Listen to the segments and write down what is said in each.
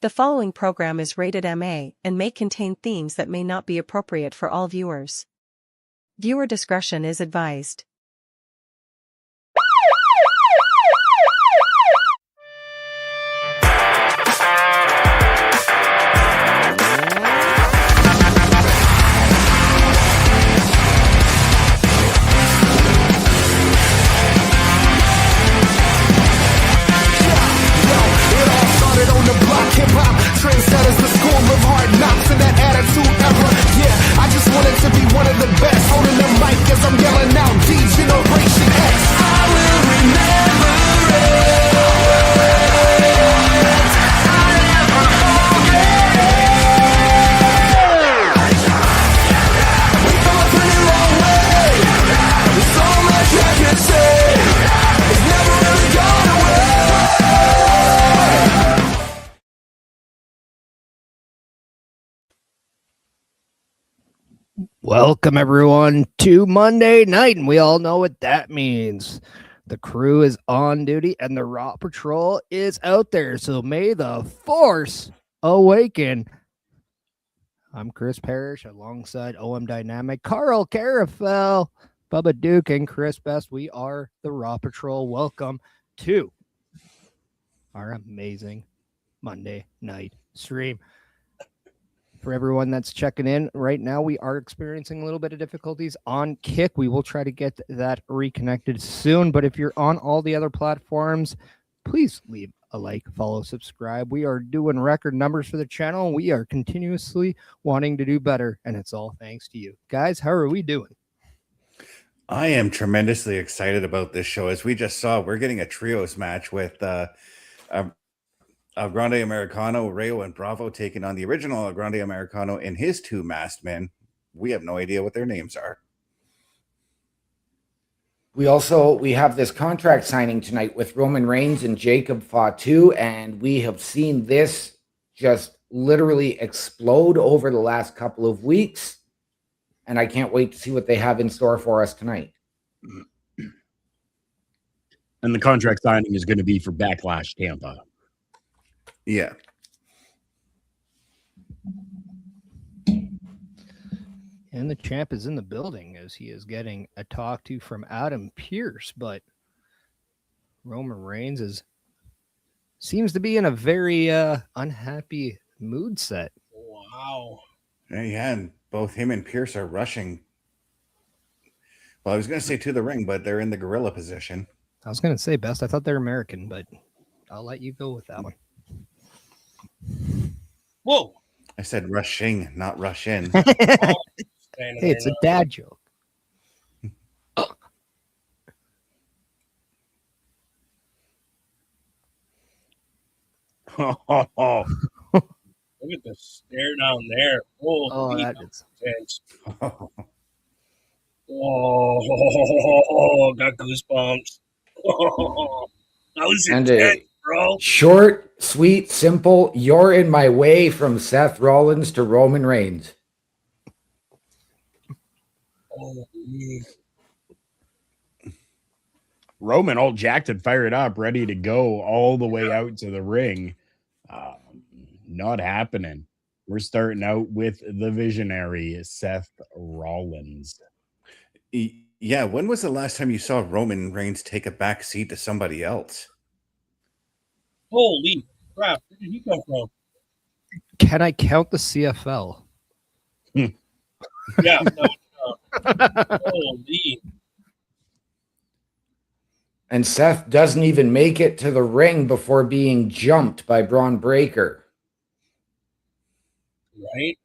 The following program is rated MA and may contain themes that may not be appropriate for all viewers. Viewer discretion is advised. Hip-hop, trendsetters, the school of hard knocks and that attitude era. Yeah, I just wanted to be one of the best. Holding the mic as I'm yelling out D-Generation X. I will remember it. I never forget it. We come a pretty long way. There's so much I can say. It's never really gone away. Welcome, everyone, to Monday night, and we all know what that means. The crew is on duty, and the Raw Patrol is out there, so may the Force awaken. I'm Chris Parrish, alongside OM Dynamic, Carl Carafel, Bubba Duke, and Chris Best. We are the Raw Patrol. Welcome to our amazing Monday night stream. For everyone that's checking in right now, we are experiencing a little bit of difficulties on Kick. We will try to get that reconnected soon. But if you're on all the other platforms, please leave a like, follow, subscribe. We are doing record numbers for the channel, and we are continuously wanting to do better. And it's all thanks to you. Guys, how are we doing? I am tremendously excited about this show. As we just saw, we're getting a trios match with Grande Americano, Rayo, and Bravo taking on the original Grande Americano and his two masked men. We have no idea what their names are. We have this contract signing tonight with Roman Reigns and Jacob Fatu, and we have seen this just literally explode over the last couple of weeks, and I can't wait to see what they have in store for us tonight. And the contract signing is going to be for Backlash Tampa. Yeah. And the champ is in the building as he is getting a talk to from Adam Pearce, but Roman Reigns seems to be in a very unhappy mood set. Wow. Yeah, and both him and Pierce are rushing. Well, I was going to say to the ring, but they're in the gorilla position. I was going to say, Best, I thought they're American, but I'll let you go with that one. Whoa. I said rushing, not rush in. Hey, it's a dad joke. Look at the stare down there. Oh, that is intense. Oh, got goosebumps. That was intense, bro. Short, sweet, simple, you're in my way from Seth Rollins to Roman Reigns. Oh, Roman all jacked and fired up, ready to go all the way out to the ring. Not happening. We're starting out with the visionary, Seth Rollins. Yeah, when was the last time you saw Roman Reigns take a back seat to somebody else? Holy crap. Where did he come from? Can I count the CFL? Yeah. Holy. And Seth doesn't even make it to the ring before being jumped by Braun Breaker. Right?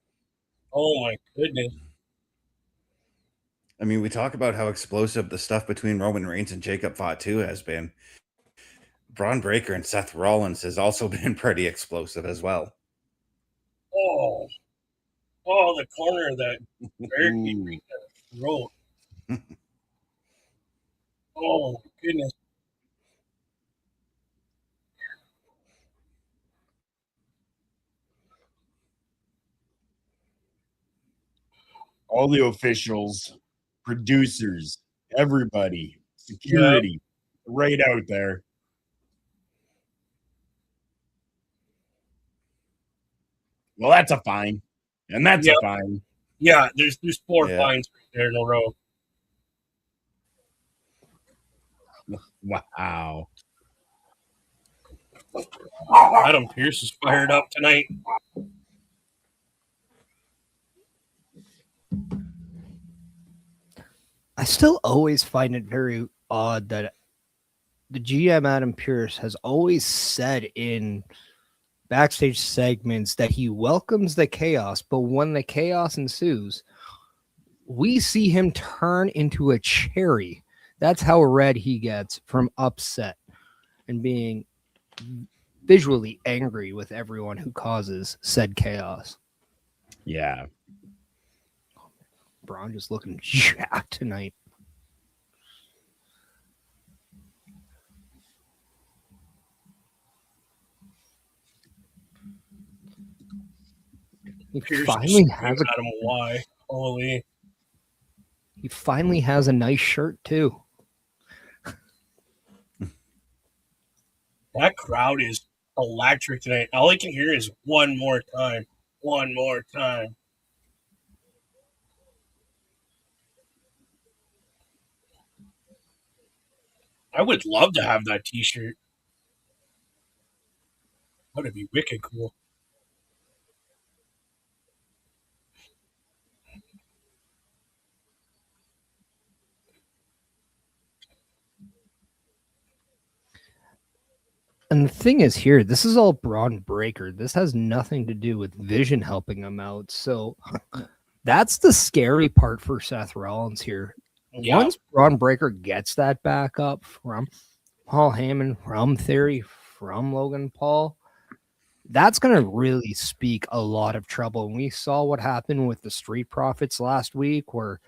Oh, my goodness. I mean, we talk about how explosive the stuff between Roman Reigns and Jacob Fatu has been. Braun Breaker and Seth Rollins has also been pretty explosive as well. Oh, the corner of that very throat. Oh, my goodness. All the officials, producers, everybody, security, right out there. Well, that's a fine. And that's Yep. a fine. Yeah, there's 4 Yeah. fines right there in a row. Wow. Adam Pierce is fired up tonight. I still always find it very odd that the GM Adam Pierce has always said in backstage segments that he welcomes the chaos, but when the chaos ensues, we see him turn into a cherry. That's how red he gets from upset and being visually angry with everyone who causes said chaos. Yeah. Braun just looking jacked tonight. He Pierce finally is has screaming at him why. Holy. He finally has a nice shirt too. That crowd is electric tonight. All I can hear is one more time. One more time. I would love to have that t-shirt. That would be wicked cool. And the thing is here, this is all Braun Breaker. This has nothing to do with Vision helping him out. So that's the scary part for Seth Rollins here. Yeah. Once Braun Breaker gets that back up from Paul Heyman, from Theory, from Logan Paul, that's going to really speak a lot of trouble. And we saw what happened with the Street Profits last week, where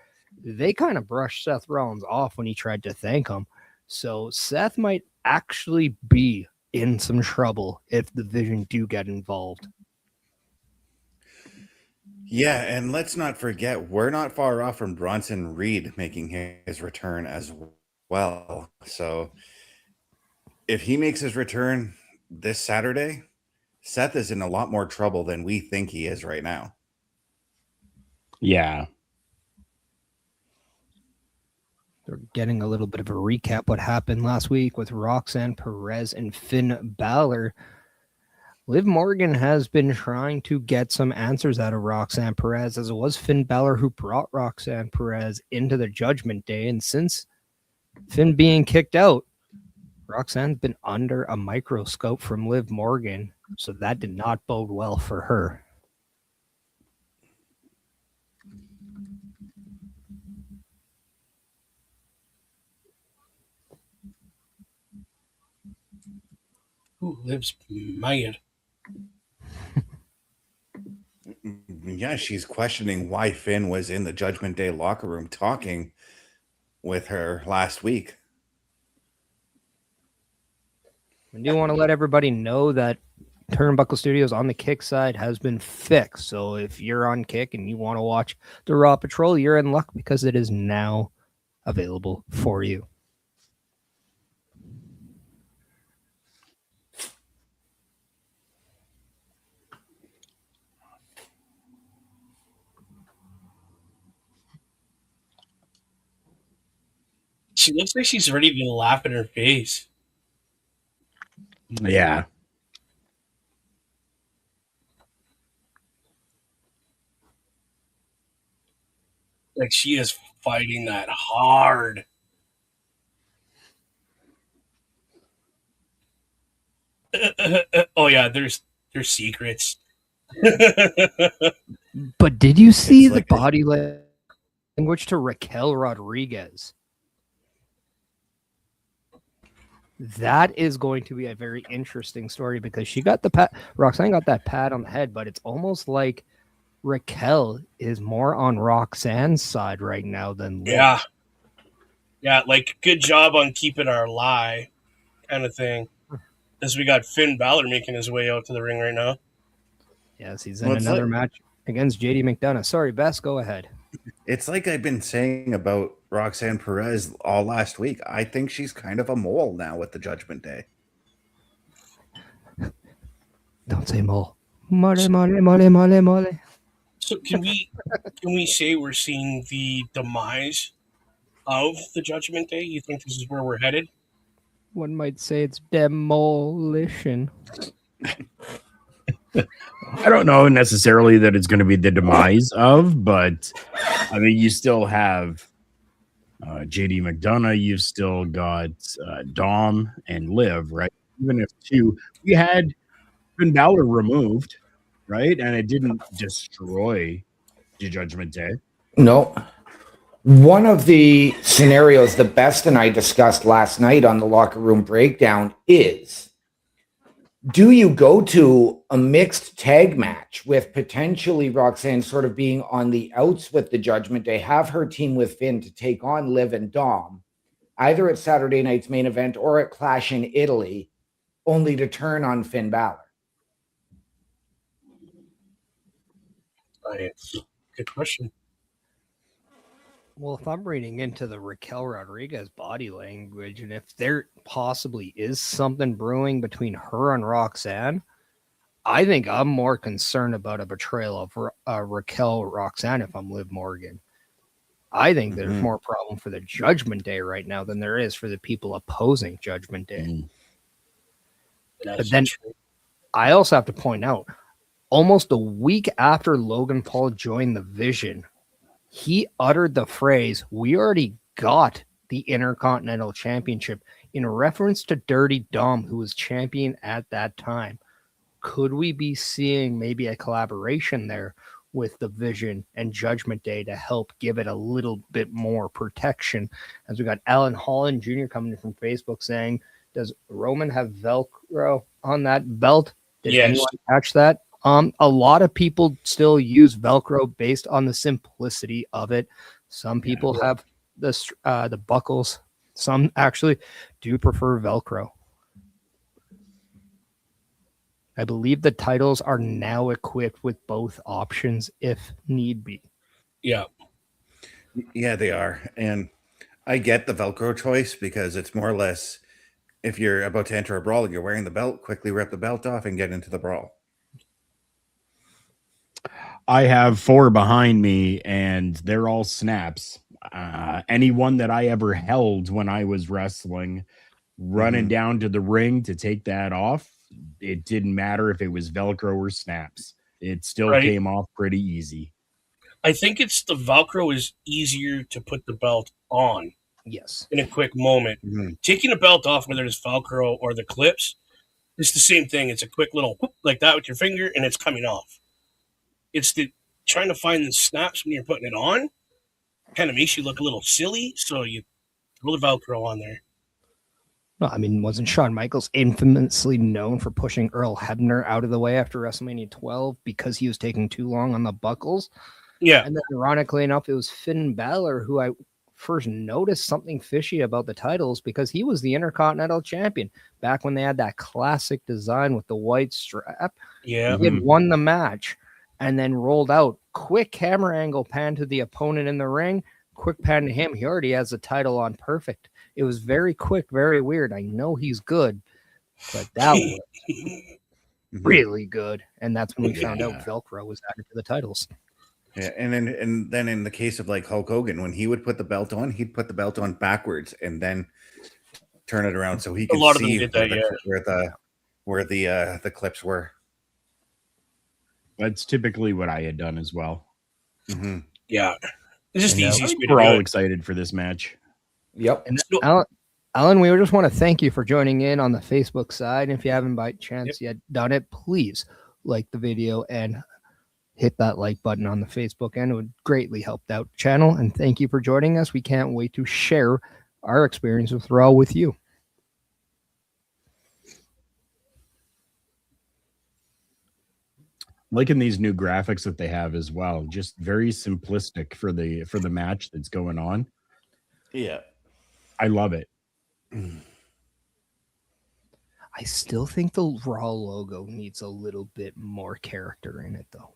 they kind of brushed Seth Rollins off when he tried to thank him. So Seth might actually be in some trouble if the Vision do get involved. Yeah, and let's not forget, we're not far off from Bronson Reed making his return as well. So if he makes his return this Saturday, Seth is in a lot more trouble than we think he is right now. Yeah. They're getting a little bit of a recap what happened last week with Roxanne Perez and Finn Balor. Liv Morgan has been trying to get some answers out of Roxanne Perez, as it was Finn Balor who brought Roxanne Perez into the Judgment Day. And since Finn being kicked out, Roxanne's been under a microscope from Liv Morgan, so that did not bode well for her. Who lives mad? Yeah, she's questioning why Finn was in the Judgment Day locker room talking with her last week. I do want to let everybody know that Turnbuckle Studios on the Kick side has been fixed. So if you're on Kick and you want to watch the Raw Patrol, you're in luck because it is now available for you. She looks like she's ready to laugh in her face. Yeah. Like she is fighting that hard. Oh yeah, there's secrets. But did you see It's the like body language to Raquel Rodriguez? That is going to be a very interesting story because she got the pat. Roxanne got that pat on the head, but it's almost like Raquel is more on Roxanne's side right now than Liv. Yeah. Yeah, like good job on keeping our lie kind of thing. As we got Finn Balor making his way out to the ring right now. Yes, he's in another match against JD McDonough. Sorry, Bess, go ahead. It's like I've been saying about Roxanne Perez all last week. I think she's kind of a mole now with the Judgment Day. Don't say mole. Mole. So can we say we're seeing the demise of the Judgment Day? You think this is where we're headed? One might say it's demolition. I don't know necessarily that it's going to be the demise of, but I mean, you still have JD McDonough, you've still got Dom and Liv, right? Even if we had Finn Balor removed, right? And it didn't destroy the Judgment Day. No. One of the scenarios the Best and I discussed last night on the Locker Room Breakdown is, do you go to a mixed tag match with potentially Roxanne sort of being on the outs with the Judgment Day, have her team with Finn to take on Liv and Dom, either at Saturday night's main event or at Clash in Italy, only to turn on Finn Balor? Good question. Well, if I'm reading into the Raquel Rodriguez body language, and if there possibly is something brewing between her and Roxanne, I think I'm more concerned about a betrayal of Raquel Roxanne if I'm Liv Morgan. I think there's more problem for the Judgment Day right now than there is for the people opposing Judgment Day. But then I also have to point out, almost a week after Logan Paul joined the Vision, he uttered the phrase, "We already got the Intercontinental Championship," in reference to Dirty Dom, who was champion at that time. Could we be seeing maybe a collaboration there with the Vision and Judgment Day to help give it a little bit more protection? As we got Alan Holland Jr. coming in from Facebook saying, does Roman have Velcro on that belt? Did anyone catch that? A lot of people still use Velcro based on the simplicity of it. Some people have the buckles. Some actually do prefer Velcro. I believe the titles are now equipped with both options if need be. Yeah. Yeah, they are. And I get the Velcro choice because it's more or less, if you're about to enter a brawl and you're wearing the belt, quickly rip the belt off and get into the brawl. I have 4 behind me, and they're all snaps. Any one that I ever held when I was wrestling, running down to the ring to take that off, it didn't matter if it was Velcro or snaps. It still came off pretty easy. I think it's the Velcro is easier to put the belt on. Yes. In a quick moment. Taking a belt off, whether it's Velcro or the clips, it's the same thing. It's a quick little whoop like that with your finger, and it's coming off. It's the trying to find the snaps when you're putting it on. Kind of makes you look a little silly, so you throw the Velcro on there. Well, I mean, wasn't Shawn Michaels infamously known for pushing Earl Hebner out of the way after WrestleMania 12 because he was taking too long on the buckles? Yeah. And then, ironically enough, it was Finn Balor who I first noticed something fishy about the titles because he was the Intercontinental Champion back when they had that classic design with the white strap. Yeah. He had won the match and then rolled out. Quick camera angle pan to the opponent in the ring. Quick pan to him. He already has the title on perfect. It was very quick, very weird. I know he's good, but that was really good. And that's when we found out Velcro was added to the titles. Yeah, and then in the case of like Hulk Hogan, when he would put the belt on, he'd put the belt on backwards and then turn it around so he could see where the clips were. That's typically what I had done as well. Yeah, it's just the easiest way to We're do all it. excited for this match. Yep. And Alan, we just want to thank you for joining in on the Facebook side. And if you haven't by chance yet done it, please like the video and hit that like button on the Facebook end. It would greatly help out the channel. And thank you for joining us. We can't wait to share our experience with Raw with you. Liking these new graphics that they have as well. Just very simplistic for the match that's going on. Yeah. I love it. I still think the Raw logo needs a little bit more character in it, though.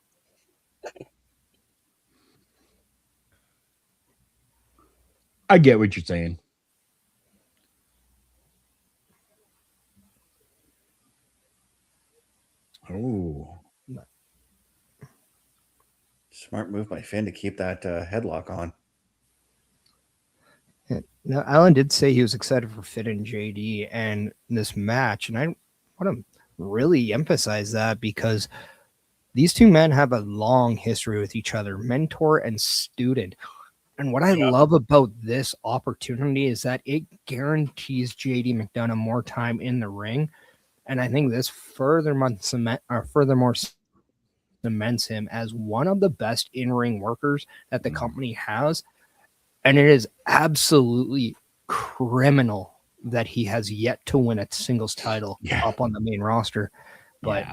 I get what you're saying. Oh. Smart move by Finn to keep that headlock on. Now, Alan did say he was excited for Finn and JD and this match, and I want to really emphasize that because these two men have a long history with each other, mentor and student. And what I love about this opportunity is that it guarantees JD McDonough more time in the ring. And I think this furthermore cements him as one of the best in-ring workers that the company has. And it is absolutely criminal that he has yet to win a singles title up on the main roster. But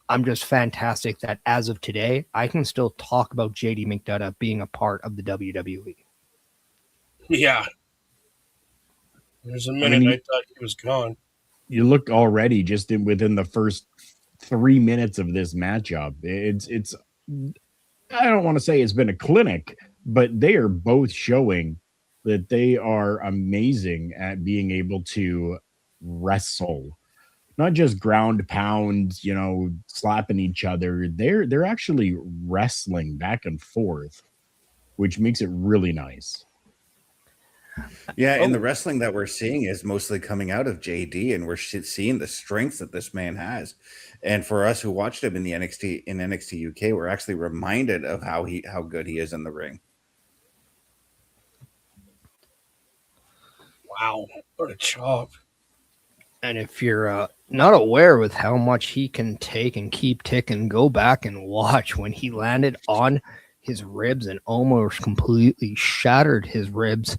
I'm just fantastic that as of today, I can still talk about JD McDonough being a part of the WWE. Yeah. There's a minute I thought he was gone. You look already just within the first 3 minutes of this matchup. It's I don't want to say it's been a clinic, but they are both showing that they are amazing at being able to wrestle, not just ground pound, slapping each other. They're actually wrestling back and forth, which makes it really nice. Yeah, and the wrestling that we're seeing is mostly coming out of JD, and we're seeing the strength that this man has. And for us who watched him in the NXT UK, we're actually reminded of how good he is in the ring. Wow, what a chop. And if you're not aware with how much he can take and keep ticking, go back and watch when he landed on his ribs and almost completely shattered his ribs,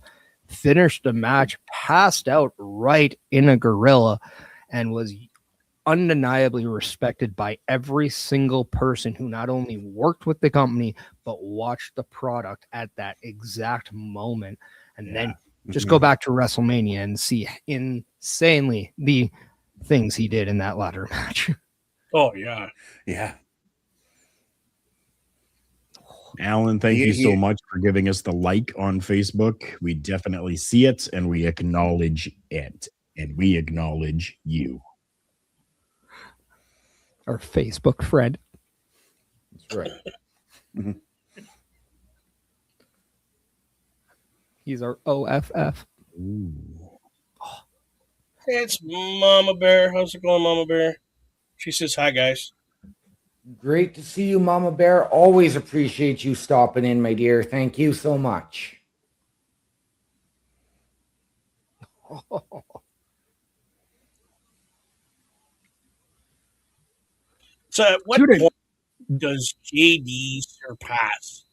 finished the match, passed out right in a gorilla, and was undeniably respected by every single person who not only worked with the company, but watched the product at that exact moment. And then just go back to WrestleMania and see insanely the things he did in that ladder match. Oh, yeah. Yeah. Alan, thank you so much for giving us the like on Facebook. We definitely see it, and we acknowledge it, and we acknowledge you. Our Facebook friend. That's right. Mm-hmm. He's our OFF. Ooh. It's Mama Bear. How's it going, Mama Bear? She says hi, guys. Great to see you, Mama Bear. Always appreciate you stopping in, my dear. Thank you so much. So at what point does JD surpass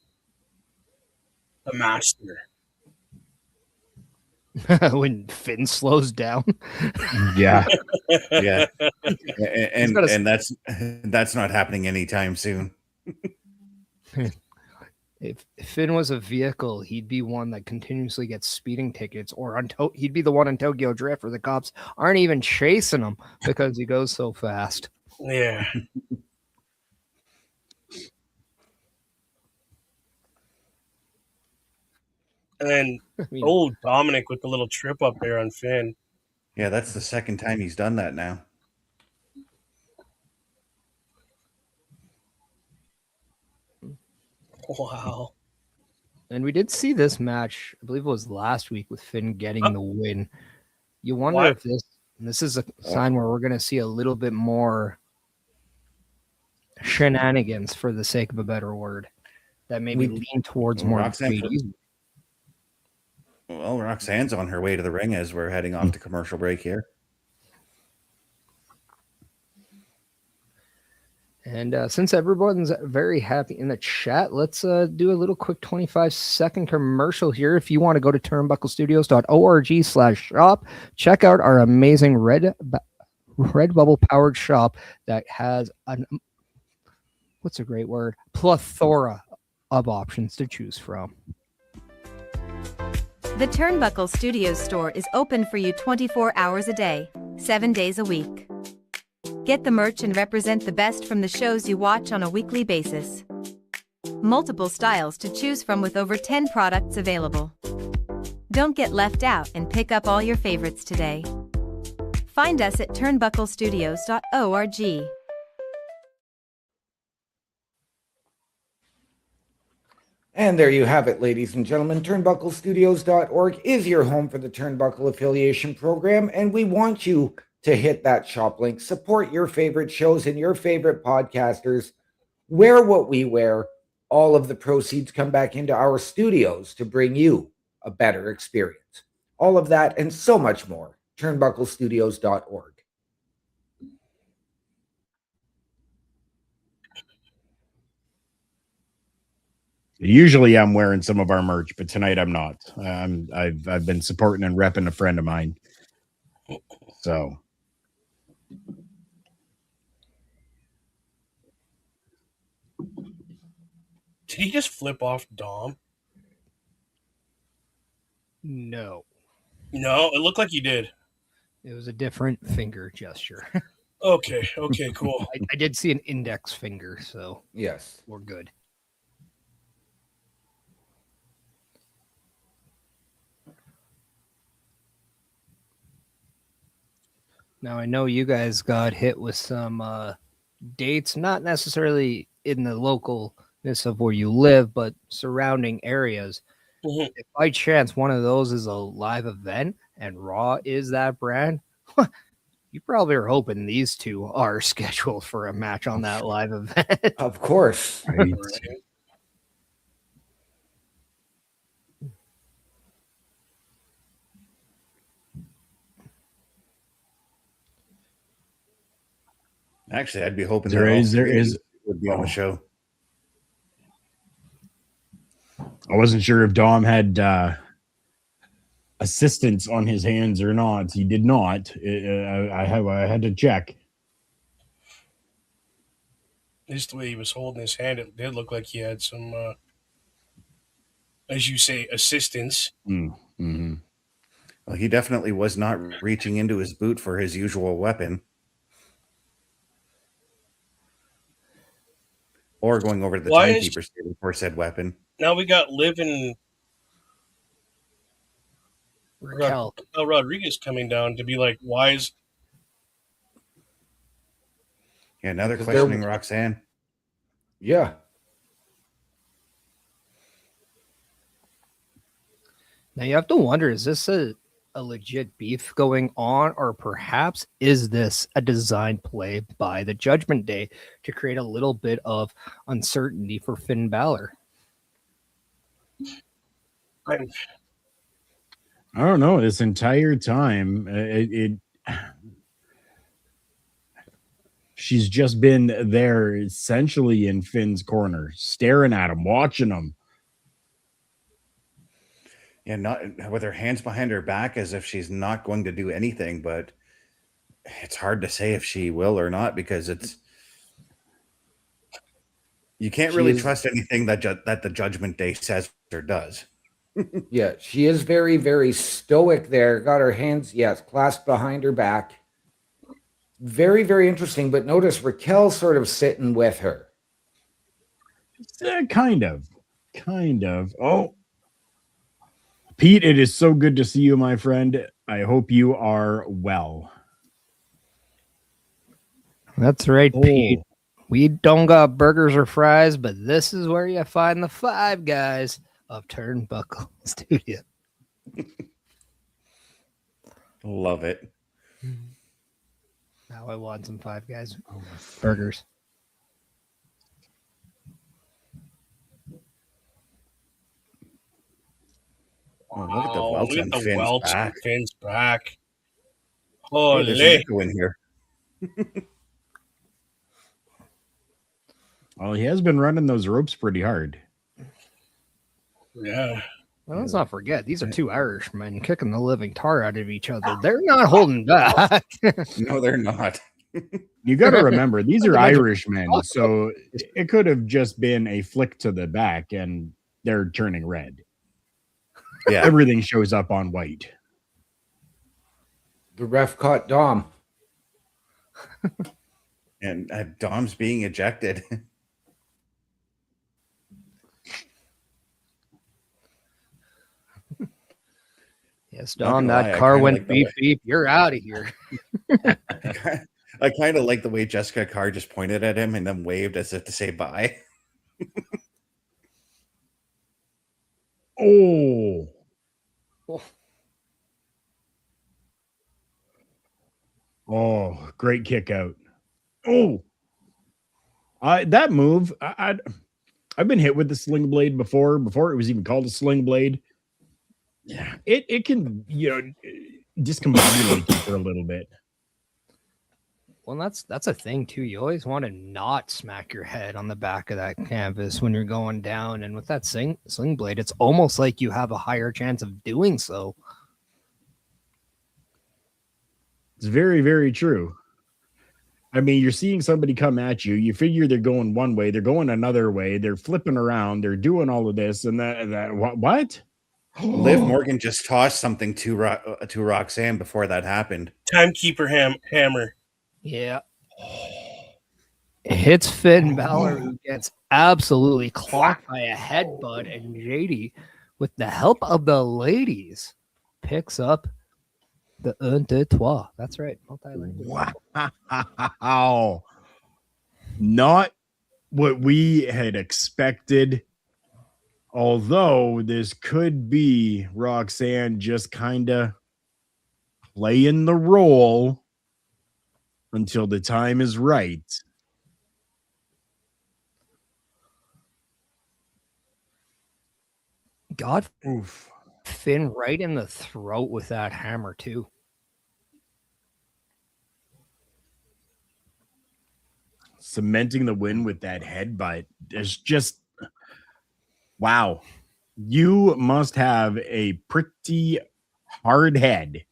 the Master? When Finn slows down. Yeah. Yeah. And that's not happening anytime soon. If Finn was a vehicle, he'd be one that continuously gets speeding tickets, or he'd be the one on Tokyo Drift where the cops aren't even chasing him because he goes so fast. Yeah. And then, Dominic with the little trip up there on Finn. Yeah, that's the second time he's done that now. Wow. And we did see this match, I believe it was last week, with Finn getting the win. You wonder if this is a sign where we're going to see a little bit more shenanigans, for the sake of a better word, that maybe lean towards more JD. Well, Roxanne's on her way to the ring as we're heading off to commercial break here. And since everyone's very happy in the chat, let's do a little quick 25-second commercial here. If you want to go to turnbucklestudios.org/shop, check out our amazing Redbubble powered shop that has what's a great word? Plethora of options to choose from. The Turnbuckle Studios store is open for you 24 hours a day, 7 days a week. Get the merch and represent the best from the shows you watch on a weekly basis. Multiple styles to choose from with over 10 products available. Don't get left out and pick up all your favorites today. Find us at turnbucklestudios.org. And there you have it, ladies and gentlemen. TurnbuckleStudios.org is your home for the Turnbuckle Affiliation Program, and we want you to hit that shop link, support your favorite shows and your favorite podcasters, wear what we wear. All of the proceeds come back into our studios to bring you a better experience. All of that and so much more. TurnbuckleStudios.org. Usually I'm wearing some of our merch, but tonight I'm not. I've been supporting and repping a friend of mine. So Did he just flip off Dom? No, No, it looked like he did. it was a different finger gesture. Okay, cool. I did see an index finger, so Yes. we're good. Now, I know you guys got hit with some dates, not necessarily in the localness of where you live, but surrounding areas. Mhm. If by chance one of those is a live event and Raw is that brand, you probably are hoping these two are scheduled for a match on that live event. Of course. right. Actually, I'd be hoping There that all is- there three of is- these would be on the show. I wasn't sure if Dom had assistance on his hands or not. He did not. I had to check. Just the way he was holding his hand, it did look like he had some, as you say, assistance. Mm-hmm. Well, he definitely was not reaching into his boot for his usual weapon. Or going over to the Why is- timekeeper's table for said weapon. Now we got Liv and Raquel. Rodriguez coming down to be like, why is Yeah, now they're Because questioning Roxanne. Yeah. Now you have to wonder, is this a legit beef going on, or perhaps is this a design play by the Judgment Day to create a little bit of uncertainty for Finn Balor? I don't know. This entire time, she's just been there, essentially in Finn's corner, staring at him, watching him. Yeah, not with her hands behind her back as if she's not going to do anything, but it's hard to say if she will or not because you can't really trust anything that the Judgment Day says or does. Yeah, she is very, very stoic there. Got her hands, yes, clasped behind her back. Very, very interesting. But notice Raquel sort of sitting with her. Kind of. Oh, Pete, it is so good to see you, my friend. I hope you are well. That's right, Pete. We don't got burgers or fries, but this is where you find the Five Guys of Turnbuckle Studio. Love it. Now I want some Five Guys burgers. Oh, look at the wow, welts look on at the Finn's welts on back. Finn's back. Oh, there's an Holy. echo in here. Well, he has been running those ropes pretty hard. Yeah. Well, let's not forget, these are two Irishmen kicking the living tar out of each other. They're not holding back. No, they're not. You got to remember, these are Irishmen, so it could have just been a flick to the back and they're turning red. Yeah. Everything shows up on white. The ref caught Dom. And Dom's being ejected. Yes, Not Don, gonna lie, that I car kinda went like the beep, way- beep. You're out of here. I kind of like the way Jessica Carr just pointed at him and then waved as if to say bye. Oh. Oh, great kick out. Oh. That move, I've been hit with the sling blade before it was even called a sling blade. Yeah, it can, discombobulate you for a little bit. Well, that's a thing too. You always want to not smack your head on the back of that canvas when you're going down. And with that sling blade, it's almost like you have a higher chance of doing so. It's very, very true. I mean, you're seeing somebody come at you. You figure they're going one way, they're going another way, they're flipping around, they're doing all of this and that. What? Liv Morgan just tossed something to Roxanne before that happened. Timekeeper hammer. Yeah. It hits Finn Balor, who gets absolutely clocked by a headbutt, and JD, with the help of the ladies, picks up the un, deux, trois. That's right. Multi-language. Wow. Not what we had expected. Although this could be Roxanne just kind of playing the role until the time is right. God, Oof. Finn right in the throat with that hammer, too. Cementing the win with that headbutt is just wow. You must have a pretty hard head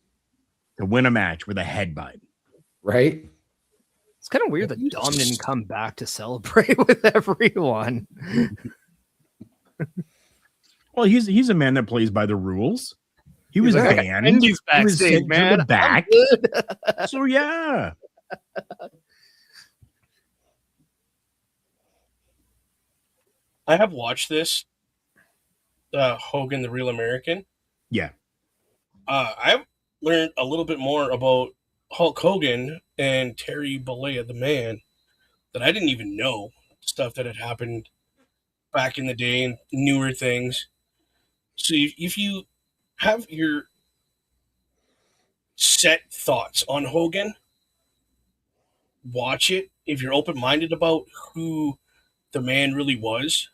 to win a match with a headbutt. Right? It's kind of weird that Dom didn't come back to celebrate with everyone. Well, he's a man that plays by the rules. He was like, banned. and he's He was backstage, sent man. to the back. So yeah. I have watched this. Hogan, the Real American. Yeah. I've learned a little bit more about Hulk Hogan and Terry Bollea, the man, that I didn't even know. Stuff that had happened back in the day and newer things. So if you have your set thoughts on Hogan, watch it. If you're open-minded about who the man really was,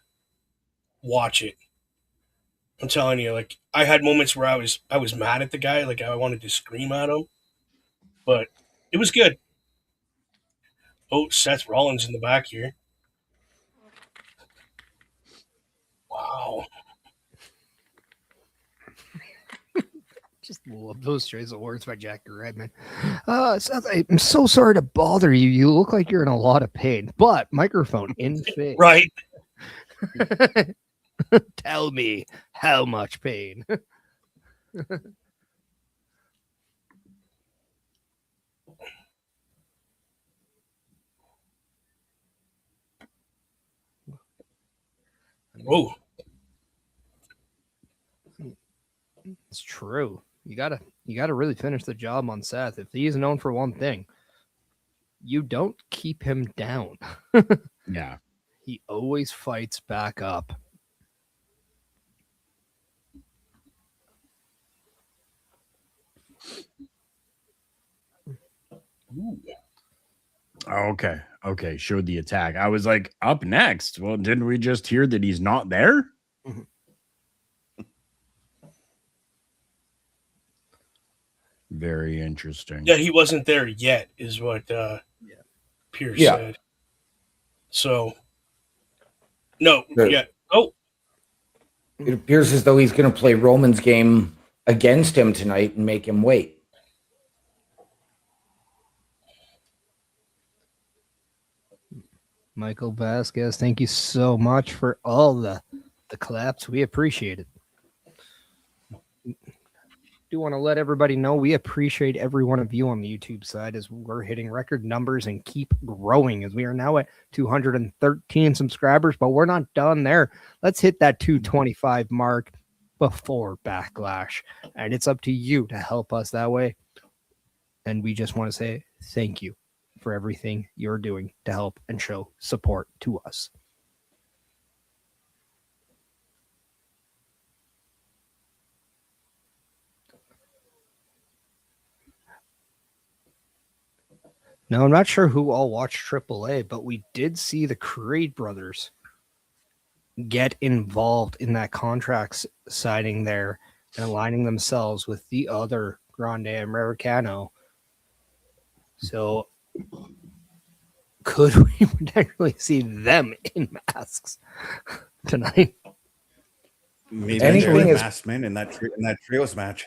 watch it. I'm telling you, like, I had moments where I was mad at the guy, like I wanted to scream at him, but it was good. Oh, Seth Rollins in the back here. Wow. Just love those choice of words by Jackie Redmond. Seth, I'm so sorry to bother you. You look like you're in a lot of pain, but microphone in face. Right. Tell me how much pain. Oh. It's true. You gotta really finish the job on Seth. If he is known for one thing, you don't keep him down. Yeah. He always fights back up. Ooh. Okay. Okay. Showed the attack. I was like, up next. Well, didn't we just hear that he's not there? Mm-hmm. Very interesting. Yeah, he wasn't there yet, is what Pierce said. So, no, yeah. Oh, it appears as though he's going to play Roman's game against him tonight and make him wait. Michael Vasquez, thank you so much for all the claps. We appreciate it. Do want to let everybody know we appreciate every one of you on the YouTube side as we're hitting record numbers and keep growing, as we are now at 213 subscribers, but we're not done there. Let's hit that 225 mark before Backlash, and it's up to you to help us that way. And we just want to say thank you for everything you're doing to help and show support to us. Now, I'm not sure who all watched AAA, but we did see the Creed brothers get involved in that contract signing there and aligning themselves with the other Grande Americano. So, could we potentially see them in masks tonight? Maybe Anything they're the is- masked men in that trios match.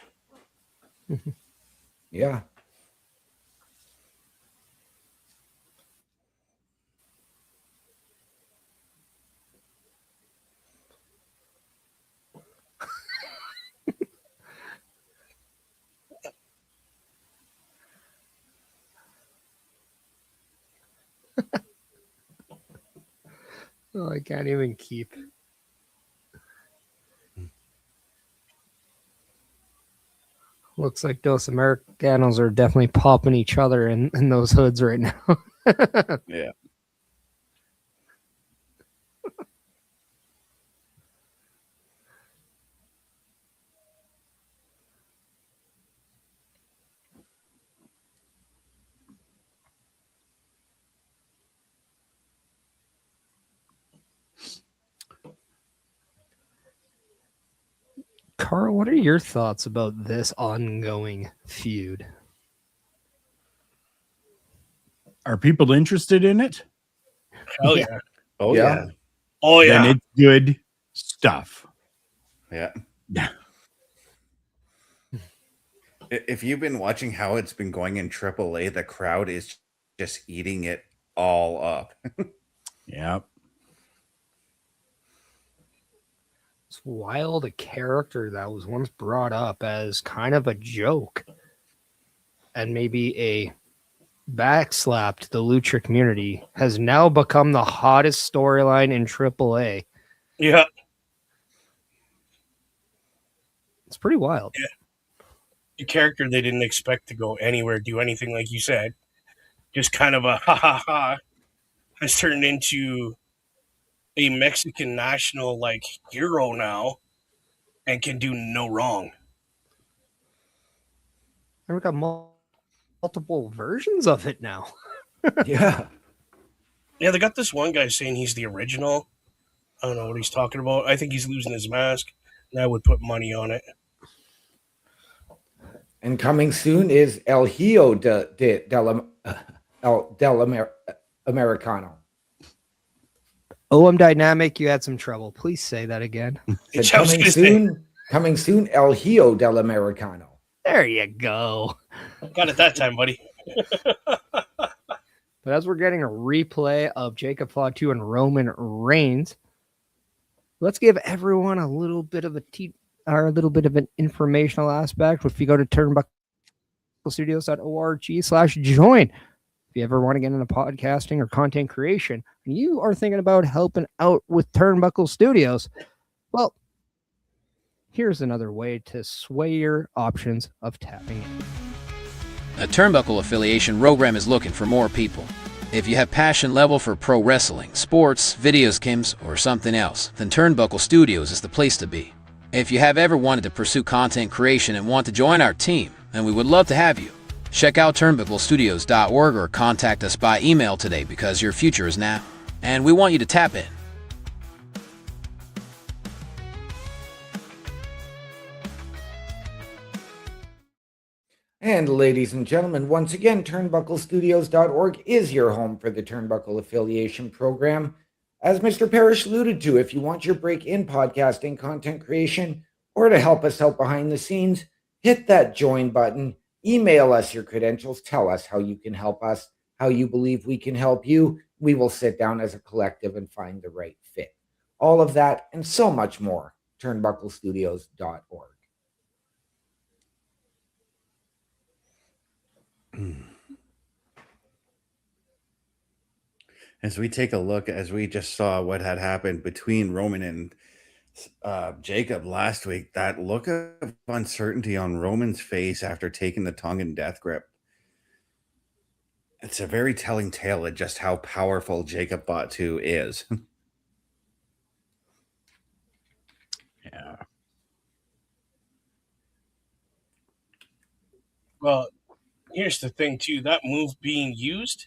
Yeah. Oh, I can't even keep. Looks like Dos Americanos are definitely popping each other in those hoods right now. Yeah. Carl, what are your thoughts about this ongoing feud? Are people interested in it? Hell Yeah. yeah. Oh Yeah. yeah. Oh Then yeah. it's good stuff. Yeah. If you've been watching how it's been going in AAA, the crowd is just eating it all up. Yep. It's wild, a character that was once brought up as kind of a joke and maybe a backslap to the Lucha community has now become the hottest storyline in AAA. Yeah. It's pretty wild. A character they didn't expect to go anywhere, do anything like you said. Just kind of a ha ha ha has turned into a Mexican national like hero now and can do no wrong. And we got multiple versions of it now. Yeah. Yeah, they got this one guy saying he's the original. I don't know what he's talking about. I think he's losing his mask, and I would put money on it. And coming soon is El Hijo Americano. Oh, I'm dynamic. You had some trouble. Please say that again. Said I was gonna say- coming soon, El Hijo del Americano. There you go. Got it that time, buddy. But as we're getting a replay of Jacob Fatu and Roman Reigns, let's give everyone a little bit of a little bit of an informational aspect. If you go to turnbucklestudios.org/join, if you ever want to get into podcasting or content creation, and you are thinking about helping out with Turnbuckle Studios, well, here's another way to sway your options of tapping in. A Turnbuckle affiliation program is looking for more people. If you have passion level for pro wrestling, sports, video games, or something else, then Turnbuckle Studios is the place to be. If you have ever wanted to pursue content creation and want to join our team, then we would love to have you. Check out turnbucklestudios.org or contact us by email today because your future is now, and we want you to tap in. And ladies and gentlemen, once again, turnbucklestudios.org is your home for the Turnbuckle Affiliation Program. As Mr. Parrish alluded to, if you want your break in podcasting, content creation, or to help us out behind the scenes, hit that join button, email us your credentials, tell us how you can help us, how you believe we can help you. We will sit down as a collective and find the right fit. All of that and so much more, turnbucklestudios.org. As we take a look, as we just saw what had happened between Roman and Jacob last week, that look of uncertainty on Roman's face after taking the Tongan death grip. It's a very telling tale of just how powerful Jacob Fatu is. Yeah. Well, here's the thing too, that move being used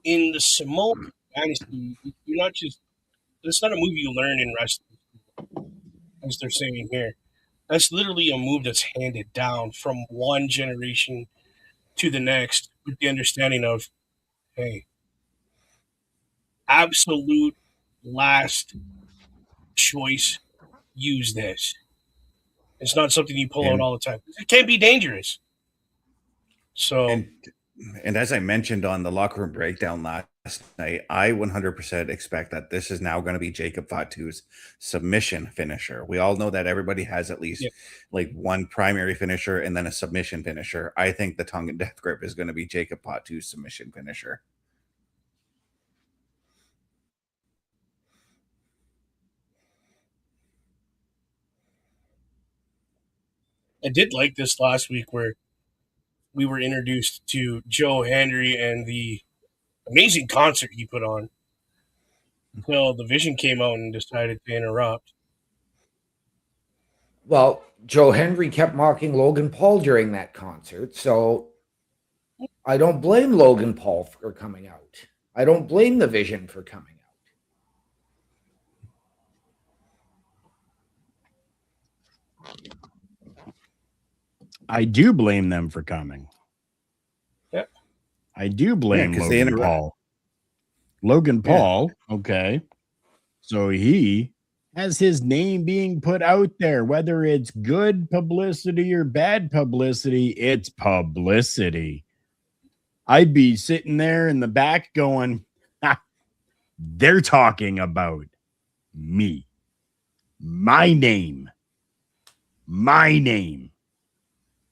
in the Samoan dynasty, you're not just, it's not a move you learn in wrestling, as they're saying here. That's literally a move that's handed down from one generation to the next with the understanding of, hey, absolute last choice, use this. It's not something you pull out And all the time. It can be dangerous. So, and and as I mentioned on the locker room breakdown last night, I 100% expect that this is now going to be Jacob Fatu's submission finisher. We all know that everybody has at least yeah. like one primary finisher and then a submission finisher. I think the tongue and death grip is going to be Jacob Fatu's submission finisher. I did like this last week where we were introduced to Joe Henry and the amazing concert he put on until the Vision came out and decided to interrupt. Well, Joe Henry kept mocking Logan Paul during that concert, so I don't blame Logan Paul for coming out. I don't blame the Vision for coming out. I do blame them for coming. Yeah. I do blame 'cause they Logan Paul. Logan Paul, okay. So he has his name being put out there, whether it's good publicity or bad publicity, it's publicity. I'd be sitting there in the back going, ha, they're talking about me. My name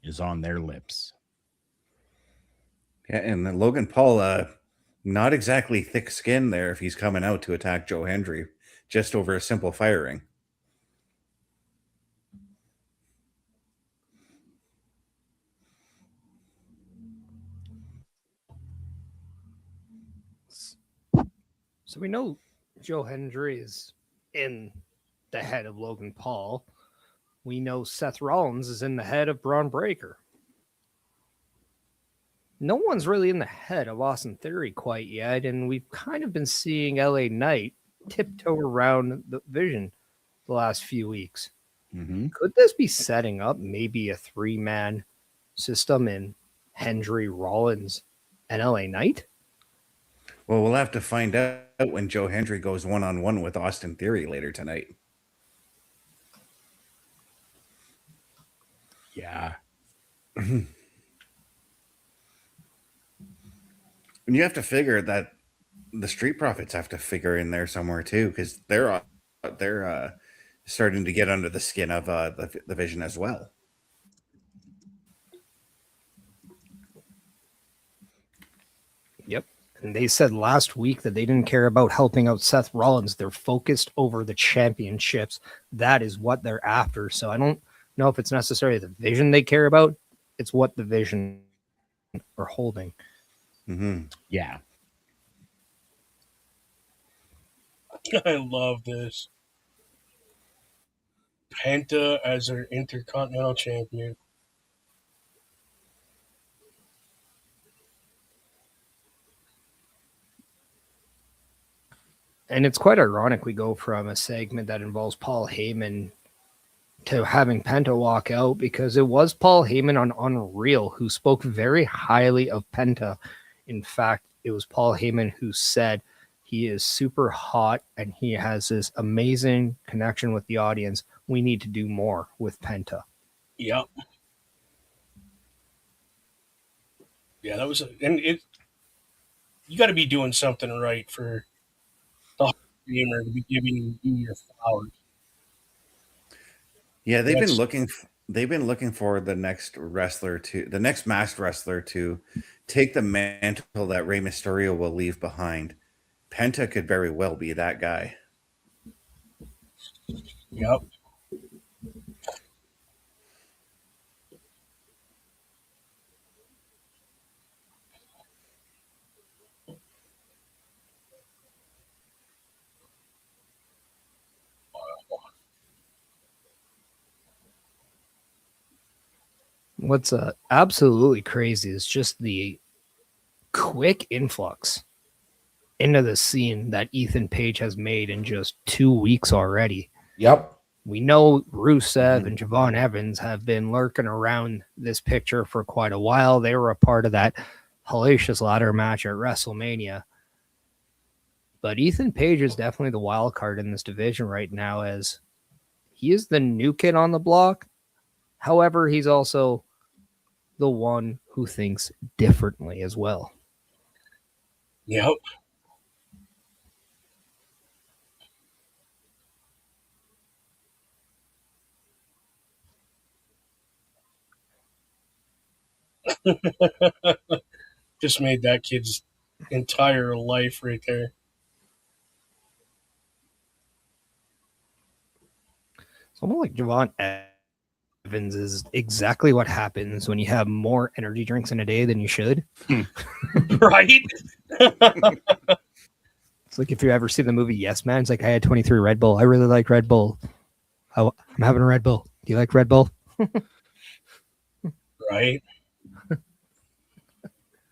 is on their lips. Yeah, and then Logan Paul, not exactly thick skin there if he's coming out to attack Joe Hendry just over a simple firing. So we know Joe Hendry is in the head of Logan Paul. We know Seth Rollins is in the head of Braun Breaker. No one's really in the head of Austin Theory quite yet, and we've kind of been seeing LA Knight tiptoe around the Vision the last few weeks. Mm-hmm. Could this be setting up maybe a three-man system in Hendry, Rollins, and LA Knight? Well, we'll have to find out when Joe Hendry goes one-on-one with Austin Theory later tonight. Yeah. And you have to figure that the Street Profits have to figure in there somewhere too, because they're starting to get under the skin of the Vision as well. Yep. And they said last week that they didn't care about helping out Seth Rollins. They're focused over the championships. That is what they're after. So I don't know if it's necessarily the Vision they care about. It's what the Vision are holding. Mm-hmm. Yeah. I love this. Penta as their Intercontinental Champion. And it's quite ironic we go from a segment that involves Paul Heyman to having Penta walk out, because it was Paul Heyman on Unreal who spoke very highly of Penta. In fact, it was Paul Heyman who said he is super hot and he has this amazing connection with the audience. We need to do more with Penta. Yep. Yeah, that was, and it. You got to be doing something right for the gamer to be giving you your flowers. Yeah, they've been looking. They've been looking for the next masked wrestler to take the mantle that Rey Mysterio will leave behind. Penta could very well be that guy. Yep. What's absolutely crazy is just the quick influx into the scene that Ethan Page has made in just 2 weeks already. Yep. We know Rusev and Javon Evans have been lurking around this picture for quite a while. They were a part of that hellacious ladder match at WrestleMania. But Ethan Page is definitely the wild card in this division right now, as he is the new kid on the block. However, he's also the one who thinks differently as well. Yep. Just made that kid's entire life right there. It's almost like Javon Evans is exactly what happens when you have more energy drinks in a day than you should. Right? It's like if you ever see the movie Yes Man, it's like, I had 23 Red Bull. I really like Red Bull. I'm having a Red Bull. Do you like Red Bull? Right?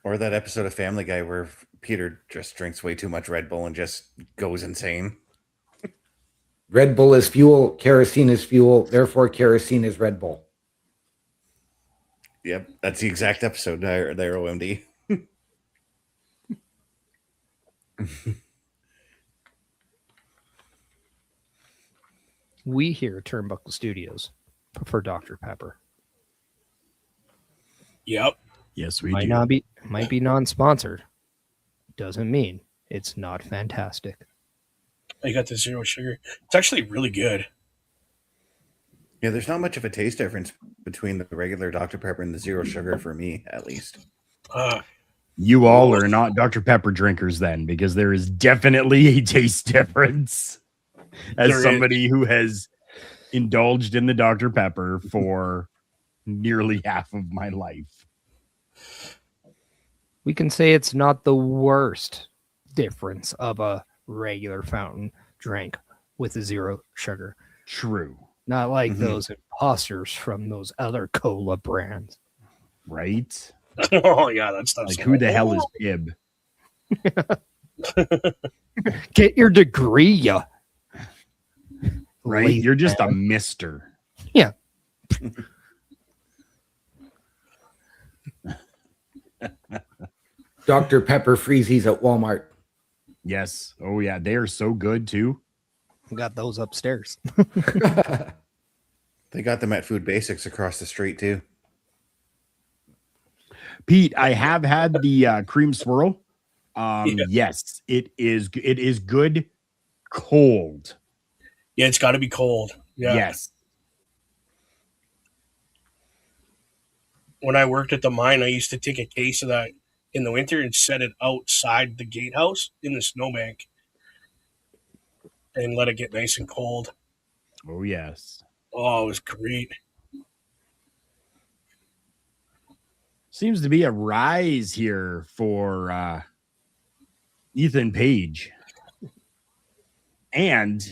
Or that episode of Family Guy where Peter just drinks way too much Red Bull and just goes insane. Red Bull is fuel, kerosene is fuel, therefore kerosene is Red Bull. Yep, that's the exact episode there, OMD. We here at Turnbuckle Studios prefer Dr. Pepper. Yep. Yes, we Might be non-sponsored. Doesn't mean it's not fantastic. I got the zero sugar. It's actually really good. Yeah, there's not much of a taste difference between the regular Dr. Pepper and the zero sugar for me, at least. You all are not Dr. Pepper drinkers then, because there is definitely a taste difference. As There somebody who has indulged in the Dr. Pepper for nearly half of my life. We can say it's not the worst difference of a regular fountain drink with a zero sugar. True. Not like those imposters from those other cola brands. Right? Oh, yeah, that stuff's Like, who the hell is Pib? Get your degree, ya. Right? You're just a mister. Yeah. Dr. Pepper freezies at Walmart. Yes. Oh, yeah. They are so good, too. Got those upstairs. They got them at Food Basics across the street, too. Pete, I have had the cream swirl. Yes, it is good cold. Yeah, it's got to be cold. Yeah. Yes. When I worked at the mine, I used to take a case of that in the winter and set it outside the gatehouse in the snowbank and let it get nice and cold. Oh, yes. Oh, it was great. Seems to be a rise here for Ethan Page. And